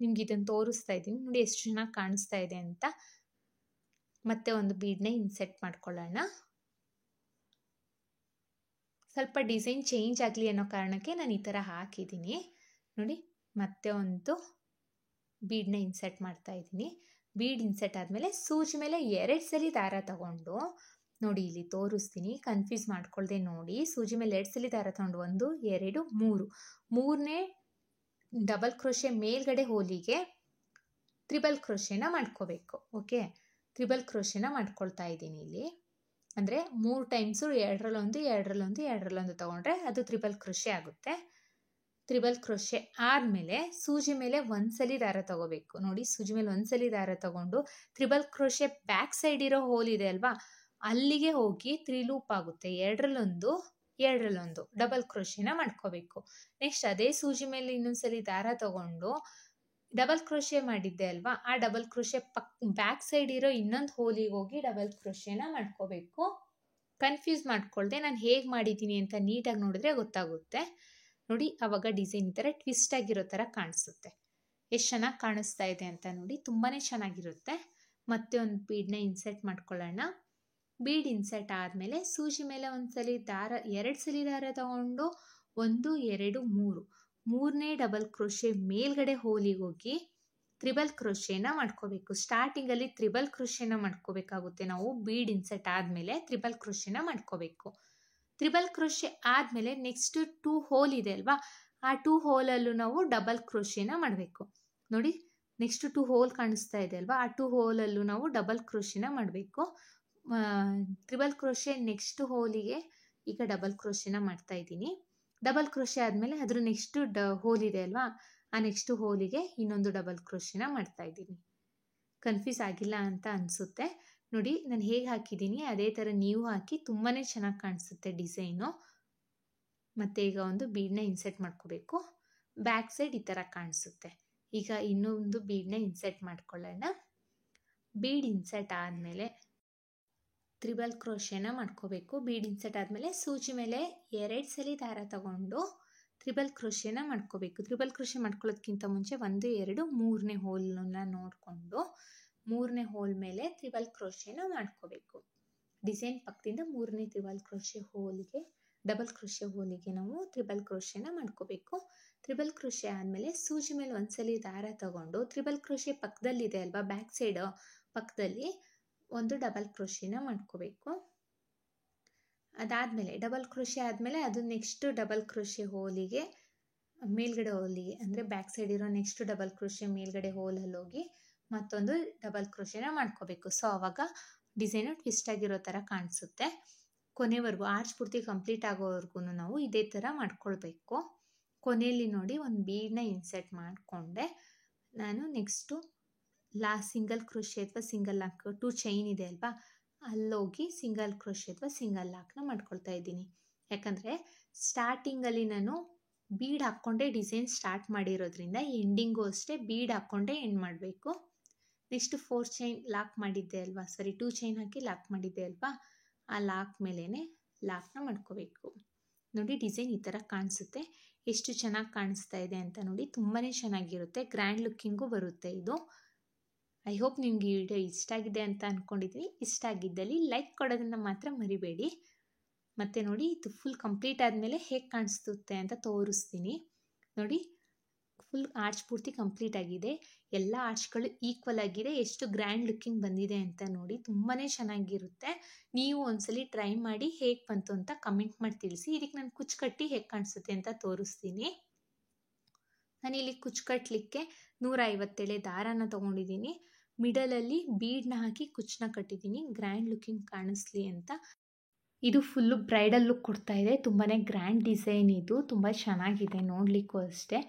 ನಿಮ್ಗೆ ಇದನ್ನು ತೋರಿಸ್ತಾ ಇದ್ದೀನಿ. ನೋಡಿ ಎಷ್ಟು ಚೆನ್ನಾಗಿ ಕಾಣಿಸ್ತಾ ಇದೆ ಅಂತ. ಮತ್ತೆ ಒಂದು ಬೀಡನ್ನ ಇನ್ಸೆಟ್ ಮಾಡ್ಕೊಳ್ಳೋಣ. ಸ್ವಲ್ಪ ಡಿಸೈನ್ ಚೇಂಜ್ ಆಗಲಿ ಅನ್ನೋ ಕಾರಣಕ್ಕೆ ನಾನು ಈ ಥರ ಹಾಕಿದ್ದೀನಿ. ನೋಡಿ ಮತ್ತೆ ಒಂದು ಬೀಡನ್ನ ಇನ್ಸರ್ಟ್ ಮಾಡ್ತಾ ಇದ್ದೀನಿ. ಬೀಡ್ ಇನ್ಸರ್ಟ್ ಆದಮೇಲೆ ಸೂಜಿ ಮೇಲೆ 2 ಸಲ ದಾರ ತಗೊಂಡು ನೋಡಿ ಇಲ್ಲಿ ತೋರಿಸ್ತೀನಿ, ಕನ್ಫ್ಯೂಸ್ ಮಾಡ್ಕೊಳ್ದೆ ನೋಡಿ. ಸೂಜಿ ಮೇಲೆ 2 ಸಲ ದಾರ ತಗೊಂಡು 1 2 3 ಮೂರನೇ ಡಬಲ್ ಕ್ರೋಶೆ ಮೇಲ್ಗಡೆ ಹೋಲಿಗೆ ತ್ರಿಬಲ್ ಕ್ರೋಶೆನ ಮಾಡ್ಕೋಬೇಕು. ಓಕೆ, ತ್ರಿಬಲ್ ಕ್ರೋಶೆನ ಮಾಡ್ಕೊಳ್ತಾ ಇದ್ದೀನಿ ಇಲ್ಲಿ. ಅಂದರೆ 3 ಟೈಮ್ಸು ಎರಡರಲ್ಲೊಂದು, ಎರಡರಲ್ಲೊಂದು, ಎರಡರಲ್ಲೊಂದು ತೊಗೊಂಡ್ರೆ ಅದು ತ್ರಿಬಲ್ ಕ್ರೋಶೆ ಆಗುತ್ತೆ. ತ್ರಿಬಲ್ ಕ್ರೋಶೆ ಆದಮೇಲೆ ಸೂಜಿ ಮೇಲೆ ಒಂದ್ಸಲಿ ದಾರ ತಗೋಬೇಕು. ನೋಡಿ ಸೂಜಿ ಮೇಲೆ ಒಂದ್ಸಲಿ ದಾರ ತಗೊಂಡು ತ್ರಿಬಲ್ ಕ್ರೋಶೆ ಬ್ಯಾಕ್ ಸೈಡ್ ಇರೋ ಹೋಲ್ ಇದೆ ಅಲ್ವಾ, ಅಲ್ಲಿಗೆ ಹೋಗಿ 3 ಲೂಪ್ ಆಗುತ್ತೆ. ಎರಡರಲ್ಲೊಂದು, ಎರಡರಲ್ಲೊಂದು ಡಬಲ್ ಕ್ರೋಶೆನ ಮಾಡ್ಕೋಬೇಕು. ನೆಕ್ಸ್ಟ್ ಅದೇ ಸೂಜಿ ಮೇಲೆ ಇನ್ನೊಂದ್ಸಲಿ ದಾರ ತಗೊಂಡು ಡಬಲ್ ಕ್ರೋಶೆ ಮಾಡಿದ್ದೆ ಅಲ್ವಾ, ಆ ಡಬಲ್ ಕ್ರೋಶೆ ಬ್ಯಾಕ್ ಸೈಡ್ ಇರೋ ಇನ್ನೊಂದು ಹೋಲಿಗೆ ಹೋಗಿ ಡಬಲ್ ಕ್ರೋಶೆನ ಮಾಡ್ಕೋಬೇಕು. ಕನ್ಫ್ಯೂಸ್ ಮಾಡ್ಕೊಳ್ದೆ ನಾನು ಹೇಗೆ ಮಾಡಿದ್ದೀನಿ ಅಂತ ನೀಟಾಗಿ ನೋಡಿದ್ರೆ ಗೊತ್ತಾಗುತ್ತೆ. ನೋಡಿ ಆವಾಗ ಡಿಸೈನ್ ಈ ಥರ ಟ್ವಿಸ್ಟ್ ಆಗಿರೋ ಥರ ಕಾಣಿಸುತ್ತೆ. ಎಷ್ಟು ಚೆನ್ನಾಗಿ ಕಾಣಿಸ್ತಾ ಇದೆ ಅಂತ ನೋಡಿ, ತುಂಬಾ ಚೆನ್ನಾಗಿರುತ್ತೆ. ಮತ್ತೆ ಒಂದು ಬೀಡನ್ನ ಇನ್ಸರ್ಟ್ ಮಾಡ್ಕೊಳ್ಳೋಣ. ಬೀಡ್ ಇನ್ಸರ್ಟ್ ಆದಮೇಲೆ ಸೂಜಿ ಮೇಲೆ ಒಂದ್ಸಲಿ ದಾರ 2 ಸಲ ದಾರ ತಗೊಂಡು 1 2 3 ಮೂರನೇ ಡಬಲ್ ಕ್ರೋಶೆ ಮೇಲ್ಗಡೆ ಹೋಲಿಗೆ ಹೋಗಿ ತ್ರಿಬಲ್ ಕ್ರೋಶೆನ ಮಾಡ್ಕೋಬೇಕು. ಸ್ಟಾರ್ಟಿಂಗಲ್ಲಿ ತ್ರಿಬಲ್ ಕ್ರೋಶೆನ ಮಾಡ್ಕೋಬೇಕಾಗುತ್ತೆ ನಾವು. ಬೀಡ್ ಇನ್ಸರ್ಟ್ ಆದಮೇಲೆ ತ್ರಿಬಲ್ ಕ್ರೋಶೆನ ಮಾಡ್ಕೋಬೇಕು. ತ್ರಿಬಲ್ ಕ್ರೋಶೆ ಆದಮೇಲೆ ನೆಕ್ಸ್ಟ್ 2 ಹೋಲ್ ಇದೆ ಅಲ್ವಾ, ಆ 2 ಹೋಲಲ್ಲೂ ನಾವು ಡಬಲ್ ಕ್ರೋಶೆನ ಮಾಡಬೇಕು. ನೋಡಿ ನೆಕ್ಸ್ಟ್ 2 ಹೋಲ್ ಕಾಣಿಸ್ತಾ ಇದೆ ಅಲ್ವಾ, ಆ 2 ಹೋಲಲ್ಲೂ ನಾವು ಡಬಲ್ ಕ್ರೋಶೆನ ಮಾಡಬೇಕು. ತ್ರಿಬಲ್ ಕ್ರೋಶೆ ನೆಕ್ಸ್ಟ್ ಹೋಲಿಗೆ ಈಗ ಡಬಲ್ ಕ್ರೋಶೆನ ಮಾಡ್ತಾ ಇದ್ದೀನಿ. ಡಬಲ್ ಕ್ರೋಶೆ ಆದಮೇಲೆ ಅದ್ರ ನೆಕ್ಸ್ಟ್ ಹೋಲ್ ಇದೆ ಅಲ್ವಾ, ಆ ನೆಕ್ಸ್ಟ್ ಹೋಲಿಗೆ ಇನ್ನೊಂದು ಡಬಲ್ ಕ್ರೋಶೆನ ಮಾಡ್ತಾ ಇದ್ದೀನಿ. ಕನ್ಫ್ಯೂಸ್ ಆಗಿಲ್ಲ ಅಂತ ಅನಿಸುತ್ತೆ. ನೋಡಿ ನಾನು ಹೇಗೆ ಹಾಕಿದ್ದೀನಿ ಅದೇ ಥರ ನೀವು ಹಾಕಿ, ತುಂಬಾ ಚೆನ್ನಾಗಿ ಕಾಣಿಸುತ್ತೆ ಡಿಸೈನು. ಮತ್ತು ಈಗ ಒಂದು ಬೀಡನ್ನ ಇನ್ಸರ್ಟ್ ಮಾಡ್ಕೋಬೇಕು. ಬ್ಯಾಕ್ ಸೈಡ್ ಈ ಥರ ಕಾಣಿಸುತ್ತೆ. ಈಗ ಇನ್ನೊಂದು ಬೀಡನ್ನ ಇನ್ಸರ್ಟ್ ಮಾಡ್ಕೊಳ್ಳೋಣ. ಬೀಡ್ ಇನ್ಸರ್ಟ್ ಆದಮೇಲೆ ತ್ರಿಬಲ್ ಕ್ರೋಶೆನ ಮಾಡ್ಕೋಬೇಕು. ಬೀಡ್ ಇನ್ಸರ್ಟ್ ಆದಮೇಲೆ ಸೂಜಿ ಮೇಲೆ 2 ಸಲ ದಾರ ತಗೊಂಡು ತ್ರಿಬಲ್ ಕ್ರೋಶೆನ ಮಾಡ್ಕೋಬೇಕು. ತ್ರಿಬಲ್ ಕ್ರೋಶೆ ಮಾಡ್ಕೊಳ್ಳೋದಕ್ಕಿಂತ ಮುಂಚೆ 1 2 3ನೇ ಹೋಲನ್ನ ನೋಡಿಕೊಂಡು 3ನೇ ಹೋಲ್ ಮೇಲೆ ತ್ರಿಬಲ್ ಕ್ರೋಶೆನ ಮಾಡ್ಕೋಬೇಕು. ಡಿಸೈನ್ ಪಕ್ಕದಿಂದ 3ನೇ ತ್ರಿಬಲ್ ಕ್ರೋಶೆ ಹೋಲಿಗೆ ಡಬಲ್ ಕ್ರೋಶೆ ಹೋಲಿಗೆ ನಾವು ತ್ರಿಬಲ್ ಕ್ರೋಶೆನ ಮಾಡ್ಕೋಬೇಕು. ತ್ರಿಬಲ್ ಕ್ರೋಶೆ ಆದಮೇಲೆ ಸೂಜಿ ಮೇಲೆ ಒಂದ್ಸಲಿ ದಾರ ತಗೊಂಡು ತ್ರಿಬಲ್ ಕ್ರೋಶೆ ಪಕ್ಕದಲ್ಲಿದೆ ಅಲ್ವಾ, ಬ್ಯಾಕ್ ಸೈಡ್ ಪಕ್ಕದಲ್ಲಿ ಒಂದು ಡಬಲ್ ಕ್ರೋಶೆನ ಮಾಡ್ಕೋಬೇಕು. ಅದಾದಮೇಲೆ ಡಬಲ್ ಕ್ರೋಶೆ ಆದಮೇಲೆ ಅದು ನೆಕ್ಸ್ಟ್ ಡಬಲ್ ಕ್ರೋಶೆ ಹೋಲಿಗೆ ಮೇಲ್ಗಡೆ ಹೋಲಿಗೆ ಅಂದರೆ ಬ್ಯಾಕ್ ಸೈಡ್ ಇರೋ ನೆಕ್ಸ್ಟ್ ಡಬಲ್ ಕ್ರೋಶೆ ಮೇಲ್ಗಡೆ ಹೋಲಲ್ಲಿ ಹೋಗಿ ಮತ್ತೊಂದು ಡಬಲ್ ಕ್ರೋಶೆನ ಮಾಡ್ಕೋಬೇಕು. ಸೊ ಆವಾಗ ಡಿಸೈನು ಟ್ವಿಸ್ಟ್ ಆಗಿರೋ ಥರ ಕಾಣಿಸುತ್ತೆ. ಕೊನೆವರೆಗೂ ಆರ್ಚ್ ಪೂರ್ತಿ ಕಂಪ್ಲೀಟ್ ಆಗೋವರೆಗೂ ನಾವು ಇದೇ ಥರ ಮಾಡ್ಕೊಳ್ಬೇಕು. ಕೊನೆಯಲ್ಲಿ ನೋಡಿ ಒಂದು ಬೀಡನ್ನ ಇನ್ಸರ್ಟ್ ಮಾಡಿಕೊಂಡೆ ನಾನು. ನೆಕ್ಸ್ಟು ಸಿಂಗಲ್ ಕ್ರೋಶೆ ಅಥವಾ ಸಿಂಗಲ್ ಲಾಕ್ 2 ಚೈನ್ ಇದೆ ಅಲ್ವಾ, ಅಲ್ಲೋಗಿ ಸಿಂಗಲ್ ಕ್ರೋಶೆ ಅಥವಾ ಸಿಂಗಲ್ ಲಾಕ್ನ ಮಾಡ್ಕೊಳ್ತಾ ಇದ್ದೀನಿ. ಯಾಕಂದರೆ ಸ್ಟಾರ್ಟಿಂಗಲ್ಲಿ ನಾನು ಬೀಡ್ ಹಾಕ್ಕೊಂಡೇ ಡಿಸೈನ್ ಸ್ಟಾರ್ಟ್ ಮಾಡಿರೋದ್ರಿಂದ ಎಂಡಿಂಗು ಅಷ್ಟೇ ಬೀಡ್ ಹಾಕ್ಕೊಂಡೇ ಎಂಡ್ ಮಾಡಬೇಕು. ನೆಕ್ಸ್ಟ್ 4 ಚೈನ್ ಲಾಕ್ ಮಾಡಿದ್ದೆ ಅಲ್ವಾ, 2 ಚೈನ್ ಹಾಕಿ ಲಾಕ್ ಮಾಡಿದ್ದೆ ಅಲ್ವಾ, ಆ ಲಾಕ್ ಮೇಲೇ ಲಾಕ್ನ ಮಾಡ್ಕೋಬೇಕು. ನೋಡಿ ಡಿಸೈನ್ ಈ ಥರ ಕಾಣಿಸುತ್ತೆ. ಎಷ್ಟು ಚೆನ್ನಾಗಿ ಕಾಣಿಸ್ತಾ ಇದೆ ಅಂತ ನೋಡಿ, ತುಂಬಾ ಚೆನ್ನಾಗಿರುತ್ತೆ, ಗ್ರ್ಯಾಂಡ್ ಲುಕ್ಕಿಂಗು ಬರುತ್ತೆ ಇದು. ಐ ಹೋಪ್ ನಿಮಗೆ ಈ ವಿಡಿಯೋ ಇಷ್ಟ ಆಗಿದೆ ಅಂತ ಅಂದ್ಕೊಂಡಿದ್ದೀನಿ. ಇಷ್ಟ ಆಗಿದ್ದಲ್ಲಿ ಲೈಕ್ ಕೊಡೋದನ್ನು ಮಾತ್ರ ಮರಿಬೇಡಿ. ಮತ್ತು ನೋಡಿ ಇದು ಫುಲ್ ಕಂಪ್ಲೀಟ್ ಆದಮೇಲೆ ಹೇಗೆ ಕಾಣಿಸುತ್ತೆ ಅಂತ ತೋರಿಸ್ತೀನಿ. ನೋಡಿ ಫುಲ್ ಆರ್ಚ್ ಪೂರ್ತಿ ಕಂಪ್ಲೀಟ್ ಆಗಿದೆ, ಎಲ್ಲ ಆರ್ಚ್ಗಳು ಈಕ್ವಲ್ ಆಗಿದೆ. ಎಷ್ಟು ಗ್ರ್ಯಾಂಡ್ ಲುಕ್ಕಿಂಗ್ ಬಂದಿದೆ ಅಂತ ನೋಡಿ, ತುಂಬಾ ಚೆನ್ನಾಗಿರುತ್ತೆ. ನೀವು ಒಂದ್ಸಲಿ ಟ್ರೈ ಮಾಡಿ ಹೇಗೆ ಬಂತು ಅಂತ ಕಮೆಂಟ್ ಮಾಡಿ ತಿಳಿಸಿ. ಇದಕ್ಕೆ ನಾನು ಕುಚ್ಚು ಕಟ್ಟಿ ಹೇಗೆ ಕಾಣಿಸುತ್ತೆ ಅಂತ ತೋರಿಸ್ತೀನಿ. ನಾನಿಲ್ಲಿ ಕುಚ್ಚು ಕಟ್ಟಲಿಕ್ಕೆ 150 ಎಳೆ ದಾರಾನ ತೊಗೊಂಡಿದ್ದೀನಿ. ಮಿಡಲಲ್ಲಿ ಬೀಡನ್ನ ಹಾಕಿ ಕುಚ್ಚನ್ನ ಕಟ್ಟಿದ್ದೀನಿ, ಗ್ರ್ಯಾಂಡ್ ಲುಕ್ಕಿಂಗ್ ಕಾಣಿಸ್ಲಿ ಅಂತ. ಇದು ಫುಲ್ಲು ಬ್ರೈಡಲ್ ಲುಕ್ ಕೊಡ್ತಾ ಇದೆ, ತುಂಬಾ ಗ್ರ್ಯಾಂಡ್ ಡಿಸೈನ್ ಇದು, ತುಂಬ ಚೆನ್ನಾಗಿದೆ ನೋಡಲಿಕ್ಕೂ ಅಷ್ಟೇ.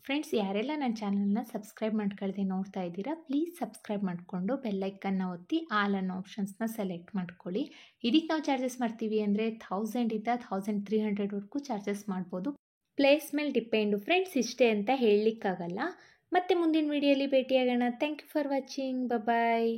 ಫ್ರೆಂಡ್ಸ್, ಯಾರೆಲ್ಲ ನನ್ನ ಚಾನಲ್ನ ಸಬ್ಸ್ಕ್ರೈಬ್ ಮಾಡ್ಕೊಳ್ದೆ ನೋಡ್ತಾ ಇದ್ದೀರಾ, ಪ್ಲೀಸ್ ಸಬ್ಸ್ಕ್ರೈಬ್ ಮಾಡಿಕೊಂಡು ಬೆಲ್ಲೈಕನ್ನ ಒತ್ತಿ ಆಲ್ ಅನ್ನೋ ಆಪ್ಷನ್ಸ್ನ ಸೆಲೆಕ್ಟ್ ಮಾಡ್ಕೊಳ್ಳಿ. ಇದಕ್ಕೆ ನಾವು ಚಾರ್ಜಸ್ ಮಾಡ್ತೀವಿ ಅಂದರೆ 1000 1300ವರೆಗೂ ಚಾರ್ಜಸ್ ಮಾಡ್ಬೋದು. ಪ್ಲೇಸ್ ಮೇಲೆ ಡಿಪೆಂಡು ಫ್ರೆಂಡ್ಸ್, ಇಷ್ಟೇ ಅಂತ ಹೇಳಲಿಕ್ಕಾಗಲ್ಲ. ಮತ್ತೆ ಮುಂದಿನ ವಿಡಿಯೋಲಿ ಭೇಟಿಯಾಗೋಣ. Thank you for watching. Bye.